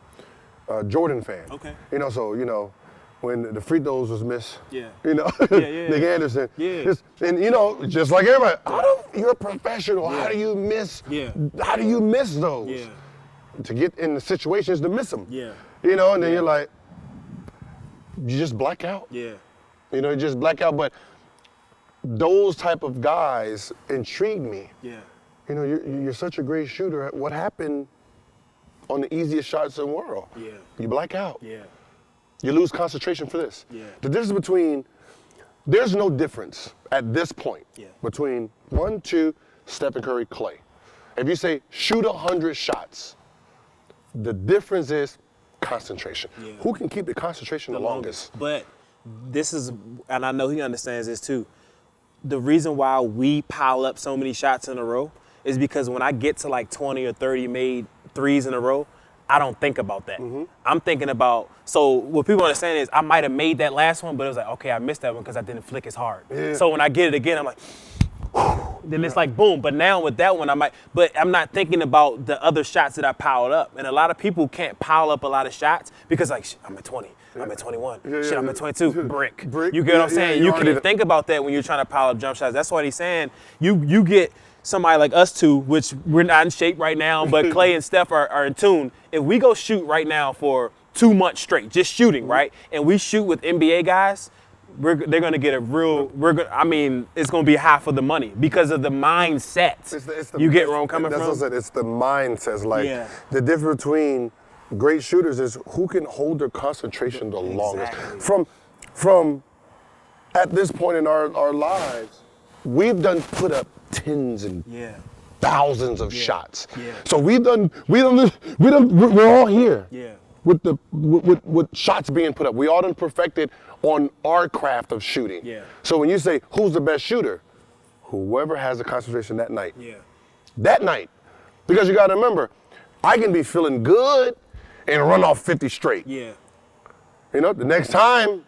Jordan fan. Okay. You know, so you know, when the free throws was missed. Yeah. You know, yeah. Nick Anderson. Yeah. And you know, just like everybody, you're a professional. How do you miss? Yeah. How do you miss those? Yeah. To get in the situations to miss them. Yeah. You know, and then you're like, you just black out. Yeah. You know, you just black out. But those type of guys intrigue me. Yeah. You know, you're such a great shooter. What happened on the easiest shots in the world? Yeah. You black out. Yeah. You lose concentration for this. Yeah. The difference between, there's no difference at this point between 1, 2, Stephen Curry, Clay. If you say shoot 100 shots, the difference is concentration. Yeah. Who can keep the concentration the longest? But this is, and I know he understands this too, the reason why we pile up so many shots in a row is because when I get to like 20 or 30 made threes in a row, I don't think about that. I'm thinking about, so what people understand is I might have made that last one, but it was like, okay, I missed that one because I didn't flick as hard. Yeah. So when I get it again, I'm like, then it's like boom. But now with that one, but I'm not thinking about the other shots that I piled up. And a lot of people can't pile up a lot of shots because like, I'm at 20, I'm at 21, I'm at 22, brick. You get what I'm saying? You can't think about that when you're trying to pile up jump shots. That's what he's saying. You get somebody like us two, which we're not in shape right now, but Clay and Steph are in tune. If we go shoot right now for 2 months straight, just shooting, right? And we shoot with NBA guys, they're going to get it's going to be half of the money because of the mindset. You get where I'm coming from? That's what I said. It's the mindset. Like, Yeah. the difference between great shooters is who can hold their concentration the longest. From at this point in our lives, we've put up tens and thousands of shots. Yeah. So we're all here. Yeah. With shots being put up. We all done perfected on our craft of shooting. Yeah. So when you say who's the best shooter, whoever has the concentration that night. Yeah. That night. Because you gotta remember, I can be feeling good and run off 50 straight. Yeah. You know, the next time,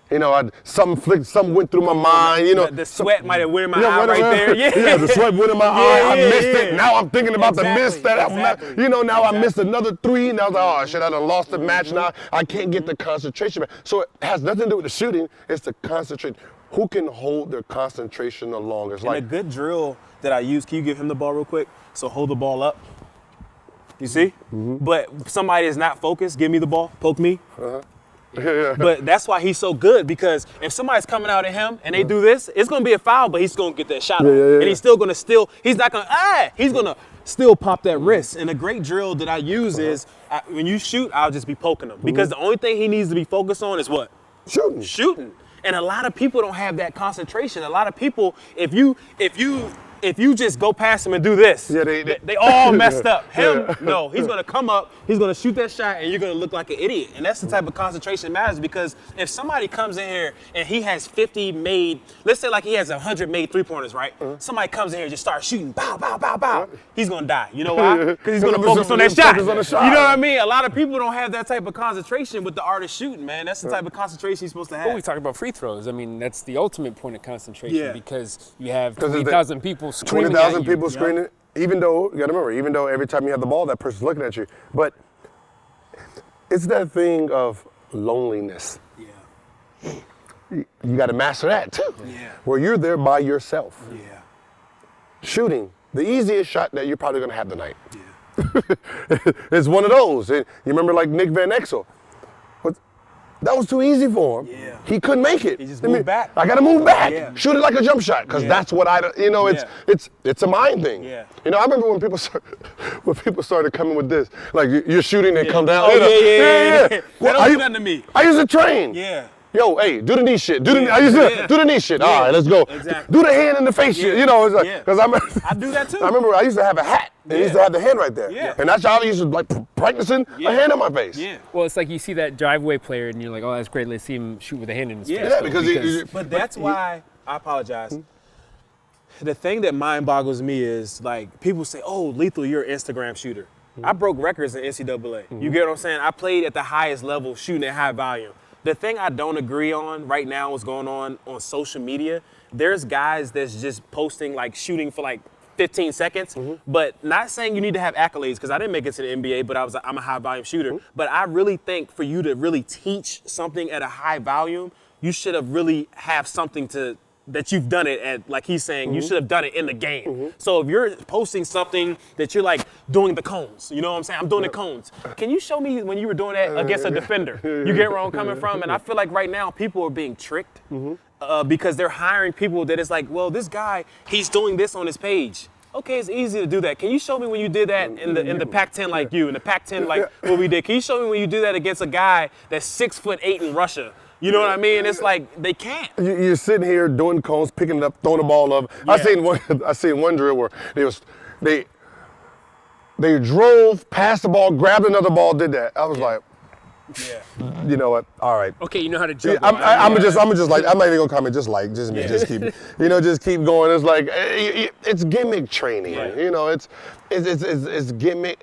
you know, something went through my mind, you know. The sweat might have went in my eye right there. Yeah, the sweat went in my eye. I missed it. Now I'm thinking about the miss that Exactly. I missed another 3. Now I was like, oh shit, I done lost the match now. I can't get the concentration back. So it has nothing to do with the shooting. It's the concentration. Who can hold their concentration the longest? And a good drill that I use, can you give him the ball real quick? So hold the ball up. You see? But somebody is not focused, give me the ball, poke me. But that's why he's so good, because if somebody's coming out at him and they do this, it's going to be a foul, but he's going to get that shot off. And he's still going to he's not going to, he's going to still pop that wrist. And a great drill that I use is, when you shoot, I'll just be poking him. Because the only thing he needs to be focused on is what? Shooting. And a lot of people don't have that concentration. A lot of people, if you just go past him and do this, they all messed up. Him, no, he's gonna come up, he's gonna shoot that shot, and you're gonna look like an idiot. And that's the type of concentration that matters, because if somebody comes in here and he has 50 made, let's say like he has 100 made 3-pointers, right? Somebody comes in here and just starts shooting, bow, bow, bow, bow. He's gonna die. You know why? Because he's gonna focus on that shot. You know what I mean? A lot of people don't have that type of concentration with the art of shooting, man. That's the type of concentration you're supposed to have. When we talk about free throws, I mean, that's the ultimate point of concentration, because you have 'Cause 20,000 people screaming 20,000 at you. people screaming. Even though, you gotta remember, even though every time you have the ball, that person's looking at you. But it's that thing of loneliness. Yeah. You gotta master that too. Yeah. Where you're there by yourself. Yeah. Shooting, the easiest shot that you're probably gonna have tonight. It's one of those. And you remember like Nick Van Exel. That was too easy for him. Yeah. He couldn't make it. He just moved back. I gotta move back. Yeah. Shoot it like a jump shot, because that's what it's a mind thing. Yeah. You know, I remember when people started coming with this, like you're shooting and come down. Oh, yeah. Well, They don't do nothing to me. I used to train. Yeah. yo, hey, do the knee shit. Do the knee shit. All right, let's go. Exactly. Do the hand in the face shit. You know, it's like, because I do that too. I remember I used to have a hat. And I used to have the hand right there. Yeah. And that's how I used to like practicing a hand in my face. Yeah. Well, it's like you see that driveway player and you're like, oh, that's great. Let's see him shoot with a hand in his face. Yeah, because But that's why, I apologize. The thing that mind boggles me is like people say, oh, Lethal, you're an Instagram shooter. I broke records in NCAA. You get what I'm saying? I played at the highest level shooting at high volume. The thing I don't agree on right now is going on social media. There's guys that's just posting like shooting for like 15 seconds, but not saying you need to have accolades because I didn't make it to the NBA, but I'm a high volume shooter. But I really think for you to really teach something at a high volume, you should have really have something that you've done it at, like he's saying, you should have done it in the game. So if you're posting something that you're like doing the cones, you know what I'm saying? I'm doing the cones. Can you show me when you were doing that against a defender? You get where I'm coming from? And I feel like right now people are being tricked because they're hiring people that is like, well, this guy, he's doing this on his page. Okay, it's easy to do that. Can you show me when you did that in the Pac-10 like you, in the Pac-10 like what we did? Can you show me when you did that against a guy that's 6'8" in Russia? You know what I mean? It's like they can't. You're sitting here doing cones, picking it up, throwing the ball up. Yeah. I seen one drill where they drove, passed the ball, grabbed another ball, did that. I was like, you know what? All right. Okay, you know how to juggle. I'm just like, I'm not even gonna comment. Just keep, just keep going. It's like it's gimmick training. Right. You know, it's gimmick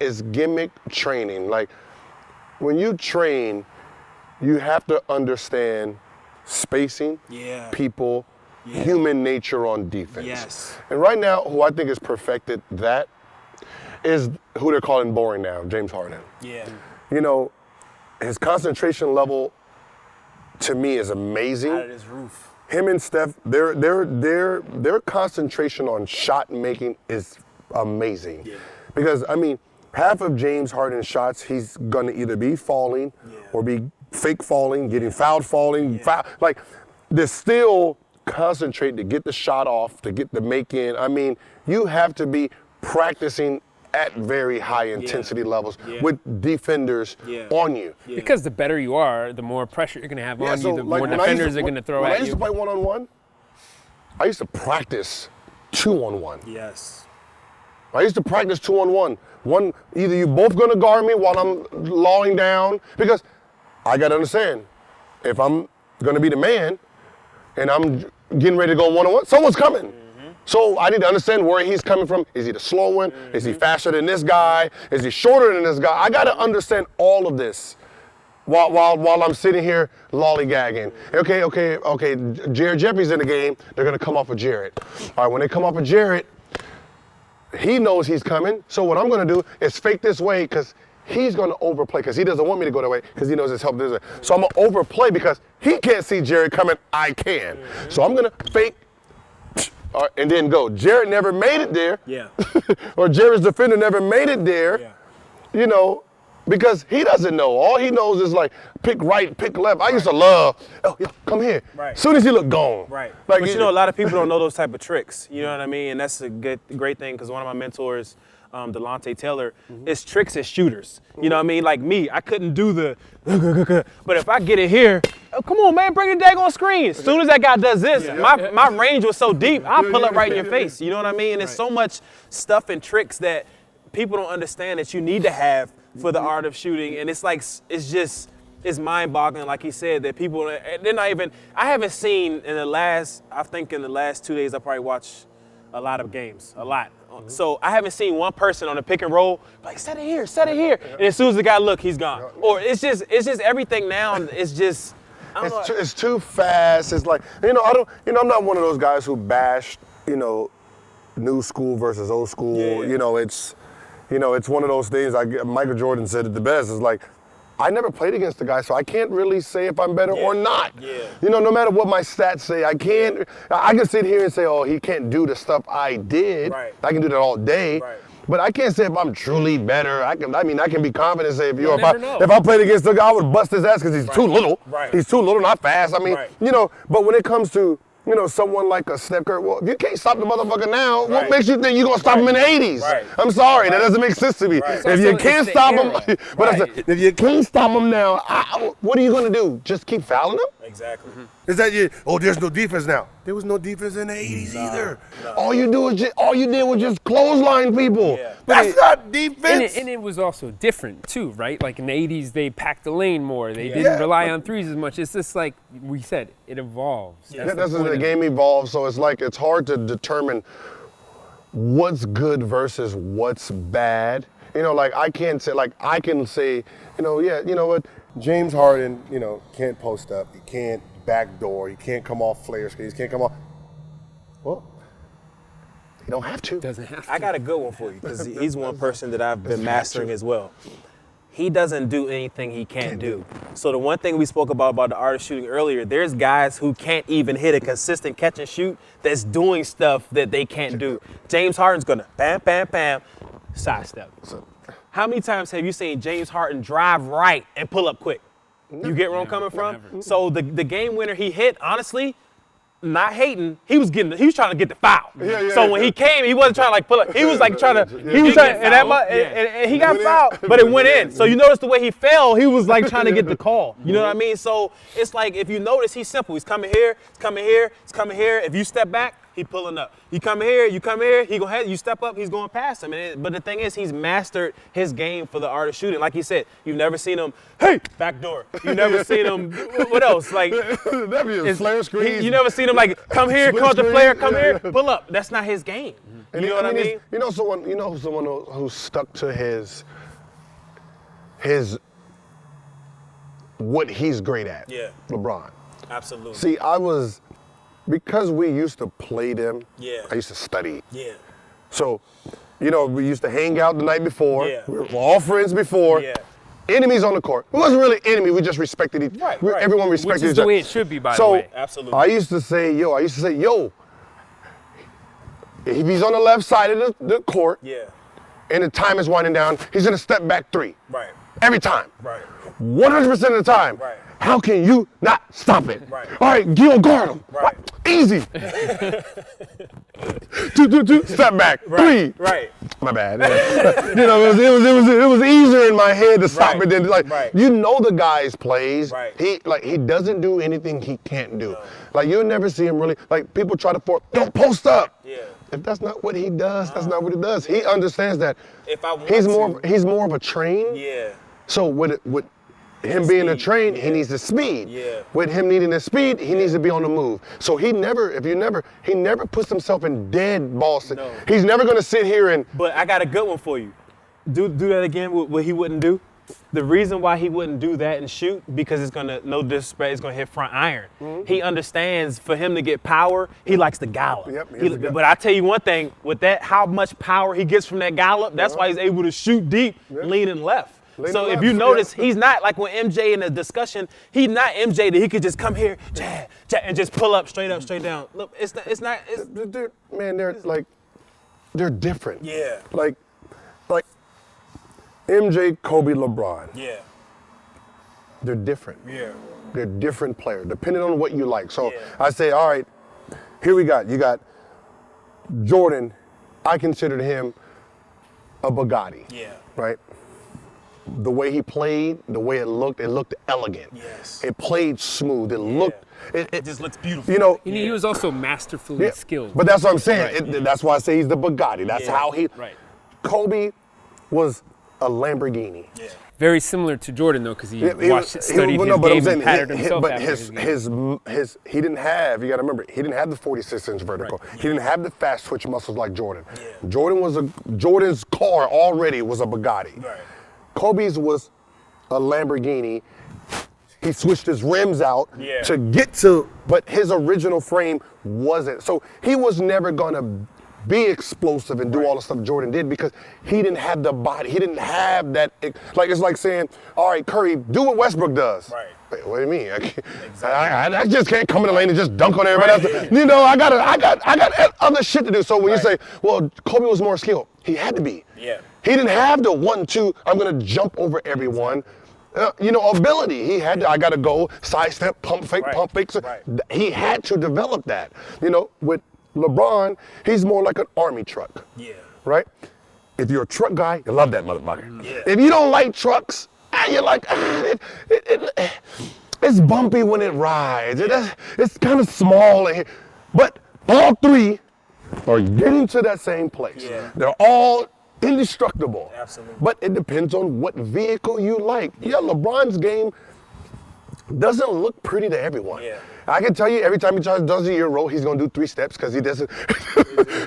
training. Like when you train, you have to understand spacing, people, human nature on defense. Yes. And right now, who I think has perfected that is who they're calling boring now, James Harden. Yeah. You know, his concentration level to me is amazing. Out of his roof. Him and Steph, their concentration on shot making is amazing. Yeah. Because I mean, half of James Harden's shots, he's gonna either be falling or be fake falling, getting fouled falling, like they still concentrate to get the shot off, to get the make in. I mean, you have to be practicing at very high intensity levels with defenders on you. Yeah. Because the better you are, the more pressure you're going to have on you, the more defenders are going to throw at you. When I used to play one-on-one, I used to practice 2-on-1. Yes. I used to practice 2-on-1. Either you both going to guard me while I'm lawing down, because I got to understand, if I'm going to be the man and I'm getting ready to go one-on-one, someone's coming. So I need to understand where he's coming from. Is he the slow one? Is he faster than this guy? Is he shorter than this guy? I got to understand all of this while I'm sitting here lollygagging. Okay, Jared Jeffries in the game. They're going to come off of Jared. All right, when they come off of Jared, he knows he's coming. So what I'm going to do is fake this way because he's going to overplay because he doesn't want me to go that way because he knows it's help this way. So I'm going to overplay because he can't see Jared coming. I can. So I'm going to fake and then go. Jared never made it there. Yeah. Or Jared's defender never made it there. Yeah. You know, because he doesn't know. All he knows is like pick right, pick left. I used to love, come here. Right. As soon as he look gone. Right. Like, but you know, a lot of people don't know those type of tricks. You know what I mean? And that's a great thing because one of my mentors, Delonte Taylor, is tricks as shooters. You know what I mean? Like me, I couldn't do the, but if I get it here, come on, man, bring the daggone screen. As soon as that guy does this, my range was so deep, I'll pull up right in your face. You know what I mean? And there's so much stuff and tricks that people don't understand that you need to have for the art of shooting. And it's like, it's mind-boggling, like he said, that people, they're not even, I haven't seen in the last 2 days, I probably watched a lot of games, a lot. So I haven't seen one person on the pick and roll like, set it here. And as soon as the guy look, he's gone. Or it's just everything now. It's just, it's too fast. It's like, I'm not one of those guys who bash, new school versus old school. Yeah. It's one of those things. Michael Jordan said it the best. It's like, I never played against the guy, so I can't really say if I'm better or not. Yeah. No matter what my stats say, I can sit here and say, oh, he can't do the stuff I did. Right. I can do that all day. Right. But I can't say if I'm truly better. I can be confident and say if I played against the guy, I would bust his ass because he's too little. Right. He's too little, not fast. I mean, but when it comes to someone like a Steph Curry, well, if you can't stop the motherfucker now, what makes you think you're going to stop him in the 80s? Right. I'm sorry, that doesn't make sense to me. Right. If you can't stop him, if you can't stop him now, what are you going to do? Just keep fouling him? Exactly. Is that you? Oh, there's no defense now. There was no defense in the 80s either. All you did was just clothesline people. Yeah. That's not defense. And it was also different too, right? Like in the 80s, they packed the lane more. They didn't rely on threes as much. It's just like we said, it evolves. That's the game evolves, so it's hard to determine what's good versus what's bad. Like I can say, you know what? James Harden, can't post up. He can't backdoor. He can't come off flare screens. He can't come off. Well, he don't have to. Doesn't have to. I got a good one for you because he's one person that I've been mastering as well. He doesn't do anything he can't do. So the one thing we spoke about the art of shooting earlier, there's guys who can't even hit a consistent catch and shoot that's doing stuff that they can't do. James Harden's gonna bam, bam, bam, sidestep. How many times have you seen James Harden drive right and pull up quick? You get where I'm coming from? Never. So the game winner he hit, honestly, not hating, he was trying to get the foul. So when he came, he wasn't trying to pull up. He was trying to, and he got fouled, but it went in. So you notice the way he fell, he was trying to get the call. You know what I mean? So it's like, if you notice, he's simple. He's coming here, he's coming here, he's coming here. If you step back, he pulling up. You come here, he gonna have you step up, he's going past him. But the thing is, he's mastered his game for the art of shooting. Like he said, you've never seen him, hey, backdoor. You never seen him, what else? That'd be a flare screen. You never seen him come here, come to flare, come here, pull up. That's not his game. You know what I mean? Someone who stuck to his what he's great at. Yeah. LeBron. Absolutely. See, because we used to play them, Yeah. I used to study. Yeah. So, we used to hang out the night before. Yeah. We were all friends before. Yeah. Enemies on the court. We wasn't really enemy, we just respected each other. Right. Everyone respected Which is each the other. way it should be, by the So, way. Absolutely. I used to say, yo, if he's on the left side of the court Yeah. and the time is winding down, he's gonna step back three. Right. Every time. Right. 100% of the time. Right. How can you not stop it? Right. All right, Gil, guard him. Right. Easy. Step back. Right. Three. Right. My bad. It was easier in my head to stop Right. it than Right. the guy's plays. Right. He doesn't do anything he can't do. You'll never see him really people try to don't post up. Yeah. If that's not what he does, that's not what he does. He understands that. If I want he's more of a train. Yeah. So with him being a train, he needs the speed. Yeah. With him needing the speed, he needs to be on the move. So he never puts himself in dead ball. No. He's never gonna sit here and But I got a good one for you. Do that again, what he wouldn't do. The reason why he wouldn't do that and shoot, because it's gonna, no disrespect, it's gonna hit front iron. He understands for him to get power, he likes to gallop. Yep, But I tell you one thing, with that, how much power he gets from that gallop, that's why he's able to shoot deep, leaning left. So if you notice, he's not like when MJ in a discussion, he's not MJ that he could just come here, jab, and just pull up, straight down. Look, they're different. Yeah. Like MJ, Kobe, LeBron. Yeah. They're different. Yeah. They're different players, depending on what you like. So Yeah. I say, all right, here you got Jordan. I considered him a Bugatti. Yeah. Right? The way he played, the way it looked elegant. Yes. It played smooth. It looked. It just looks beautiful. He was also masterfully Yeah, skilled. But that's what I'm saying. That's why I say he's the Bugatti. That's how he. Right. Kobe was a Lamborghini. Yeah. Very similar to Jordan, though, because he studied his but I'm game saying and patterned himself but after his game. he didn't have. You got to remember, he didn't have the 46-inch vertical. Right. He didn't have the fast twitch muscles like Jordan. Yeah. Jordan's car already was a Bugatti. Right. Kobe's was a Lamborghini. He switched his rims out to get to, but his original frame wasn't. So he was never gonna be explosive and do all the stuff Jordan did because he didn't have the body. He didn't have that. It's like saying, all right, Curry, do what Westbrook does. Right. Wait, what do you mean? I just can't come in the lane and just dunk on everybody else. I got other shit to do. So when you say, well, Kobe was more skilled, he had to be. Yeah. He didn't have the 1-2, I'm gonna jump over everyone. Ability. He had to, I gotta go, sidestep, pump fake. So Right. he had to develop that. With LeBron, he's more like an army truck. Yeah. Right? If you're a truck guy, you love that motherfucker. Yeah. If you don't like trucks, you're like, it's bumpy when it rides. It's kind of small, but all three are getting to that same place. Yeah. They're all indestructible. Absolutely. But it depends on what vehicle you like. Yeah, LeBron's game doesn't look pretty to everyone. Yeah. I can tell you, every time he does a Euro, he's gonna do 3 steps because he doesn't.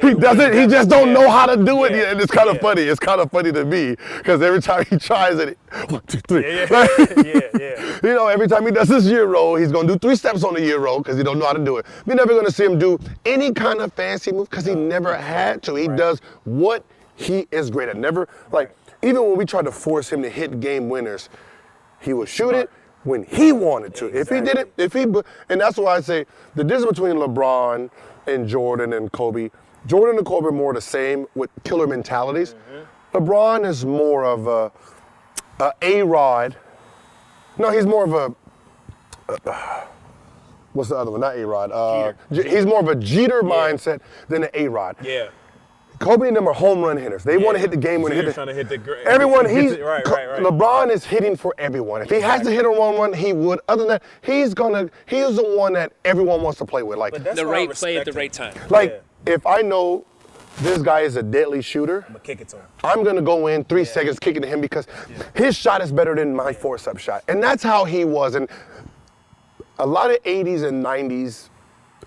He just don't know how to do it. Yeah. And it's kind of funny. It's kind of funny to me because every time he tries it, 1, 2, 3. Yeah. You know, every time he does his Euro, he's gonna do 3 steps on the Euro because he don't know how to do it. You're never gonna see him do any kind of fancy move because he never had to. He does what he is great at. Never, like, even when we tried to force him to hit game winners, he would shoot it when he wanted to. Exactly. If he did it, and that's why I say the difference between LeBron and Jordan and Kobe, Jordan and Kobe are more the same with killer mentalities. LeBron is more of a A-Rod. No, he's more of a, what's the other one? Not A-Rod. He's more of a Jeter mindset than an A-Rod. Yeah. Kobe and them are home run hitters. They want to hit the game when they hit trying to hit the everyone. Right. LeBron is hitting for everyone. If he has to hit a home run, he would. Other than that, he's the one that everyone wants to play with. Like But that's The why I right play at the respect right him. time. like if I know this guy is a deadly shooter, I'm gonna kick it to him. I'm gonna go in 3 seconds kicking to him because his shot is better than my force-up shot, and that's how he was. And a lot of 80s and 90s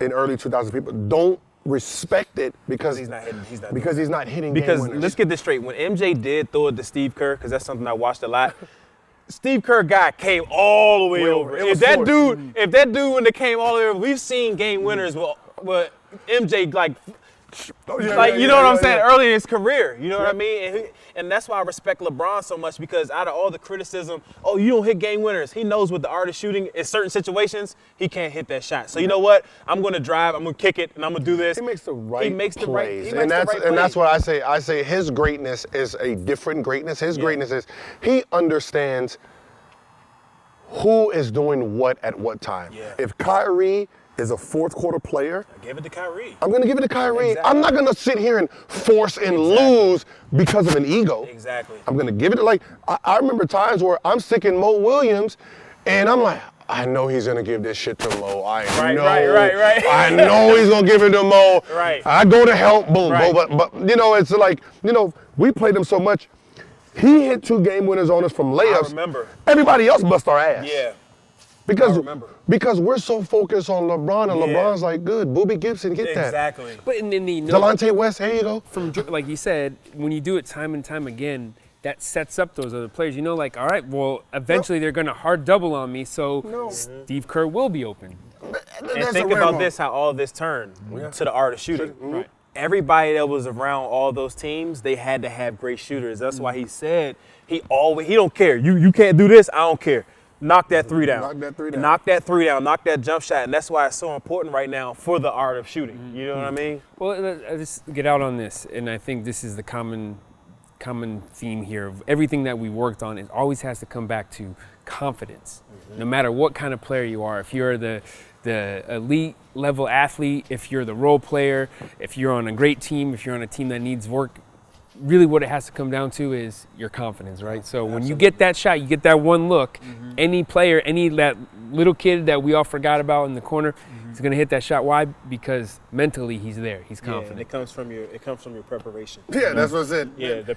and early 2000s people don't respect it because He's not hitting. because he's not hitting Because game winners. let's get this straight. When MJ did throw it to Steve Kerr, because that's something I watched a lot. Steve Kerr guy came all the way over. It If was that forced. dude when they came all the way over, we've seen game winners with MJ like you know what I'm saying, early in his career. You know what I mean? And that's why I respect LeBron so much, because out of all the criticism, oh, you don't hit game winners. He knows with the art of shooting, in certain situations, he can't hit that shot. So you know what? I'm going to drive, I'm going to kick it, and I'm going to do this. He makes the right He makes the right plays. plays. And that's what I say. I say his greatness is a different greatness. His greatness is he understands who is doing what at what time. Yeah. If Kyrie is a fourth quarter player, Give it to Kyrie. I'm going to give it to Kyrie. Exactly. I'm not going to sit here and force and lose because of an ego. Exactly. I'm going to give it to, like, I remember times where I'm sticking Mo Williams and I'm like, I know he's going to give this shit to Mo. Right. I know he's going to give it to Mo. Right. I go to help, boom, Right. boom. But, you know, it's like, you know, we played him so much. He hit 2 game winners on us from layups. I remember. Everybody else bust our ass. Yeah. Because, I remember. because we're so focused on LeBron, and Yeah. LeBron's like, good, Booby Gibson, get that. Exactly. But in the Delonte West, here you go. from like you said, when you do it time and time again, that sets up those other players. You know, like, all right, well, eventually they're going to hard double on me, so Steve Kerr will be open. And That's think a rare about moment. this, how all this turned to the art of shooting. Right. Everybody that was around all those teams, they had to have great shooters. That's why he said he don't care. You can't do this, I don't care. Knock that 3 down. Knock that 3 down. Knock that 3 down. Knock that jump shot. And that's why it's so important right now for the art of shooting. You know what I mean? Well, let's get out on this, and I think this is the common theme here of everything that we worked on. It always has to come back to confidence. No matter what kind of player you are, if you're the elite level athlete, if you're the role player, if you're on a great team, if you're on a team that needs work, really what it has to come down to is your confidence, right? So when you get that shot, you get that one look, any player, that little kid that we all forgot about in the corner, he's gonna hit that shot. Why? Because mentally he's there, he's confident. And it comes from your preparation. Yeah, that's what I said. Yeah, the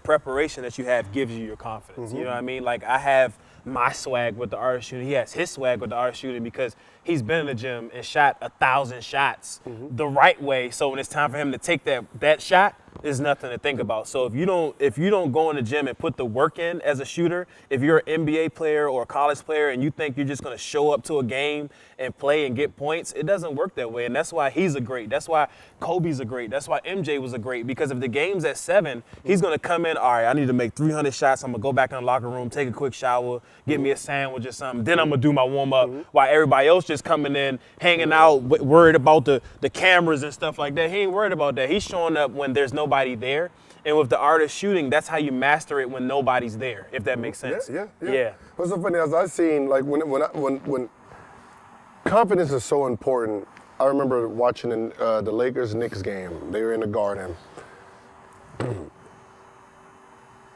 preparation that you have gives you your confidence. You know what I mean? Like, I have my swag with the art of shooting. He has his swag with the art of shooting because he's been in the gym and shot 1,000 shots the right way. So when it's time for him to take that shot, there's nothing to think about. So if you don't go in the gym and put the work in as a shooter, if you're an NBA player or a college player and you think you're just going to show up to a game and play and get points, it doesn't work that way. And that's why he's a great. That's why Kobe's a great. That's why MJ was a great. Because if the game's at 7, he's going to come in, all right, I need to make 300 shots. I'm going to go back in the locker room, take a quick shower, get me a sandwich or something. Then I'm going to do my warm-up while everybody else just coming in, hanging out, worried about the cameras and stuff like that. He ain't worried about that. He's showing up when there's nobody there. And with the art of shooting, that's how you master it when nobody's there, if that makes sense. Yeah. What's so funny is I seen, like, when confidence is so important. I remember watching the Lakers-Knicks game. They were in the Garden.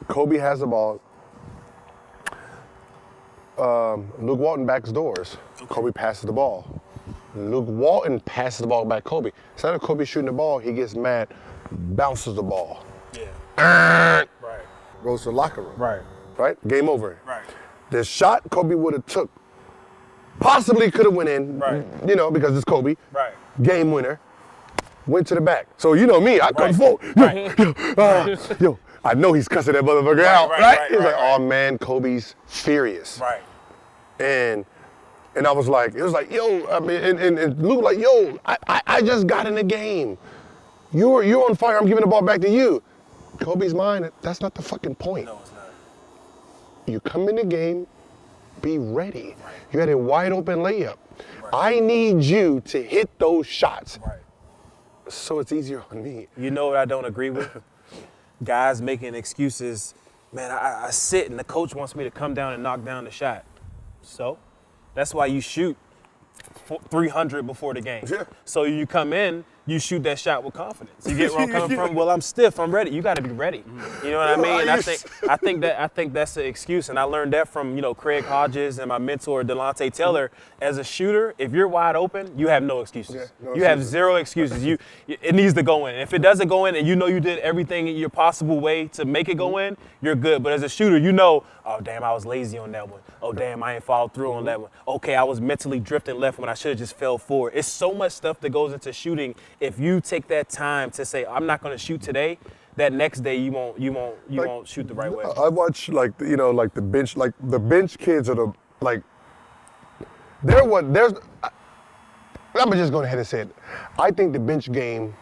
Kobe has the ball. Luke Walton backs doors. Kobe passes the ball. Luke Walton passes the ball back Kobe. Instead of Kobe shooting the ball, he gets mad, bounces the ball. Yeah. Right. Goes to the locker room. Right. Right? Game over. Right. The shot Kobe would have took, possibly could have went in, Right. you know, because it's Kobe. Right. Game winner. Went to the back. So you know me, I come forward. Yo, I know he's cussing that motherfucker out, right? He's like, oh man, Kobe's furious. Right. And I was like, it was like, yo, I mean, and Luke like, yo, I just got in the game. You're on fire, I'm giving the ball back to you. Kobe's mind, that's not the fucking point. No, it's not. You come in the game, be ready. You had a wide open layup. I need you to hit those shots. Right. So it's easier on me. You know what I don't agree with? Guys making excuses. Man, I sit and the coach wants me to come down and knock down the shot. So that's why you shoot 300 before the game. Yeah. So you come in, you shoot that shot with confidence. You get where I'm coming from? Well, I'm stiff, I'm ready. You got to be ready. You know what I mean? And I think that's the excuse, and I learned that from Craig Hodges and my mentor Delonte Taylor. As a shooter, if you're wide open, you have no excuses. Yeah, no you have excuses. zero excuses. It needs to go in. If it doesn't go in, and you did everything in your possible way to make it go in, you're good. But as a shooter, oh damn, I was lazy on that one. Oh damn, I ain't followed through on that one. Okay, I was mentally drifting left when I should have just fell forward. It's so much stuff that goes into shooting. If you take that time to say, I'm not going to shoot today, that next day you won't shoot the right way. I watch the bench kids are I'm just going ahead and say it. I think the bench game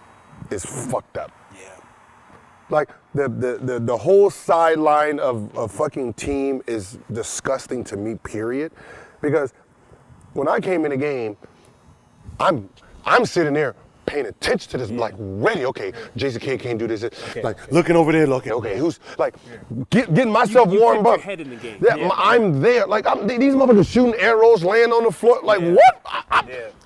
is fucked up. Yeah. Like the whole sideline of a fucking team is disgusting to me, period. Because when I came in the game, I'm sitting there paying attention to this, like ready. Okay, Jason Kidd can't do this. Looking over there. Okay, who's like getting myself warmed up. Your head in the game. Yeah, I'm there. Like these motherfuckers shooting arrows, laying on the floor. Like what?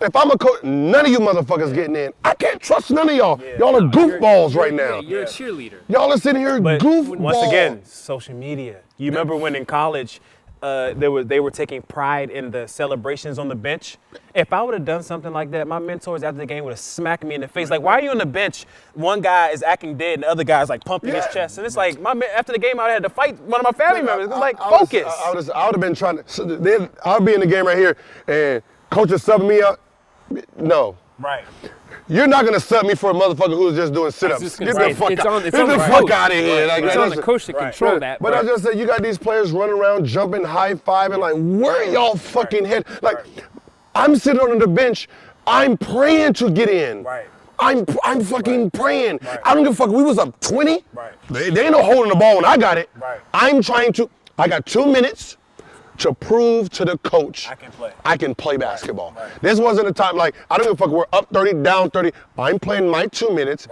If I'm a coach, none of you motherfuckers getting in. I can't trust none of y'all. Y'all are goofballs right now. You're a cheerleader. Y'all are sitting here But goofballs. once again, social media. You remember when in college, they were taking pride in the celebrations on the bench. If I would have done something like that, my mentors after the game would have smacked me in the face. Like, why are you on the bench? One guy is acting dead, and the other guy's like pumping his chest, and it's like after the game, I had to fight one of my family members. It's like focus. I would have been trying to. I'll be in the game right here, and coach is subbing me out. No. Right. You're not gonna sub me for a motherfucker who's just doing sit-ups. Get the fuck out. Get the fuck out of here. Like, it's on the coach to control that. But I just said, you got these players running around, jumping, high-fiving, like, where are y'all fucking head? Like, I'm sitting on the bench, I'm praying to get in. Right. I'm fucking praying. I don't give a fuck. We was up 20. Right. They ain't no holding the ball when I got it. Right. I got 2 minutes to prove to the coach I can play basketball. Right. This wasn't a time like, I don't give a fuck, we're up 30, down 30. I'm playing my 2 minutes,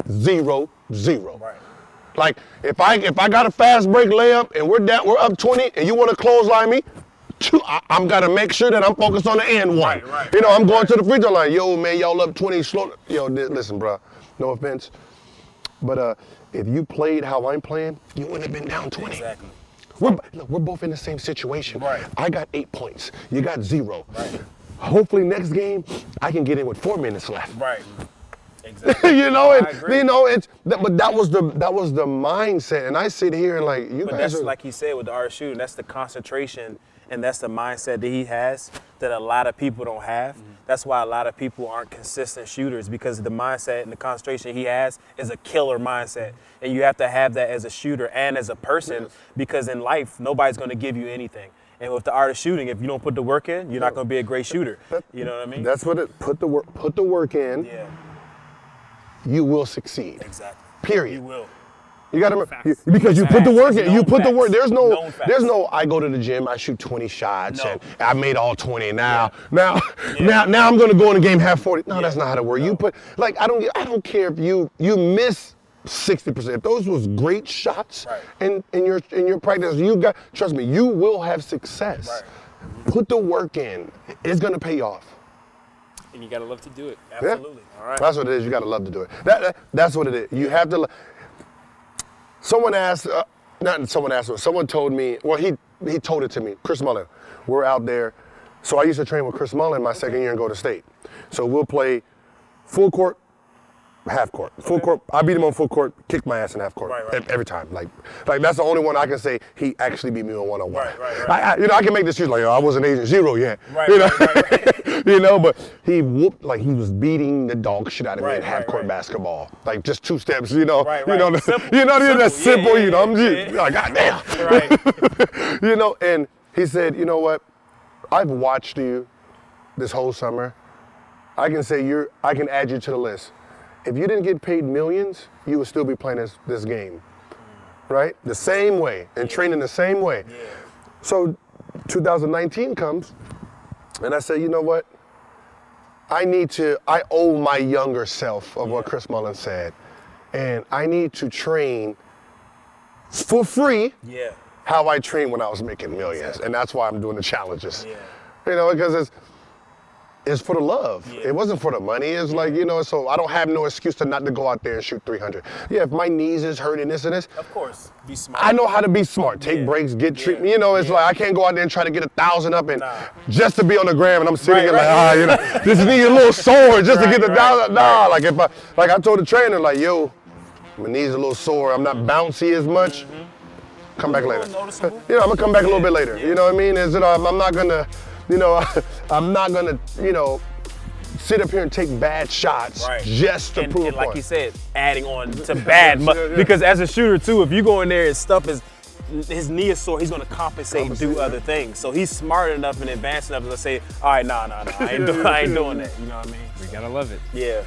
0-0. Right. Like, if I got a fast break layup and we're up 20 and you want to clothesline me, I'm gonna make sure that I'm focused on the and one. Right. I'm going to the free throw line. Yo, man, y'all up 20 slow. Yo, listen, bro, no offense, but if you played how I'm playing, you wouldn't have been down 20. Exactly. We're both in the same situation. Right. I got 8 points. You got 0. Right. Hopefully next game I can get in with 4 minutes left. Right. Exactly. I agree. But that was the mindset, and I sit here and like you But guys that's are like he said with the art shooting. That's the concentration, and that's the mindset that he has that a lot of people don't have. That's why a lot of people aren't consistent shooters, because the mindset and the concentration he has is a killer mindset. And you have to have that as a shooter and as a person, because in life, nobody's going to give you anything. And with the art of shooting, if you don't put the work in, you're not going to be a great shooter. You know what I mean? That's what it. Put the work in. Yeah, You will succeed. exactly. Period. You will. You got to because you put the work in. You put the work. There's Known facts. no. I go to the gym. I shoot 20 shots, No. and I made all 20. Now I'm gonna go in the game have 40. No, that's not how to work. You put like I don't care if you miss 60%. If those was great shots in your practice, trust me, you will have success. Right. Put the work in. It's gonna pay off. And you gotta love to do it. Absolutely. All right. That's what it is. You gotta love to do it. That's what it is. You have to. Someone told me, well, he told it to me. Chris Mullin, we're out there. So I used to train with Chris Mullin my second year in Golden State. So we'll play full court, half court. Full court, I beat him on full court, kicked my ass in half court every time. Like that's the only one I can say he actually beat me on one-on-one. I can make this excuse like, I wasn't Agent Zero yet. You know, but he whooped, like he was beating the dog shit out of me in half court basketball. Like just 2 steps, you know. That's simple, you know. I'm just like, goddamn. You know, and he said, you know what? I've watched you this whole summer. I can say I can add you to the list. If you didn't get paid millions, you would still be playing this game, right? The same way, and training the same way. Yeah. So 2019 comes, and I say, you know what? I owe my younger self of what Chris Mullin said, and I need to train for free how I trained when I was making millions, and that's why I'm doing the challenges. Yeah. You know, because it's for the love. Yeah. It wasn't for the money. It's like, you know, so I don't have no excuse to not to go out there and shoot 300. Yeah, if my knees is hurting this and this. Of course, be smart. I know how to be smart. Take breaks, get treatment. You know, it's like I can't go out there and try to get 1,000 up and just to be on the gram and I'm sitting here like, you know, this needs a little sore just to get the 1,000. Nah, like if I told the trainer, like, yo, my knees a little sore. I'm not bouncy as much. Come back later. You know, I'm gonna come back a little bit later. You know what I mean? I'm not gonna, you know, I'm not gonna, you know, sit up here and take bad shots just to prove a point. Like you said, adding on to bad, because as a shooter too, if you go in there and stuff his knee is sore, he's gonna compensate and do other things. So he's smart enough and advanced enough to say, all right, nah, I ain't doing that. You know what I mean? We gotta love it. Yeah.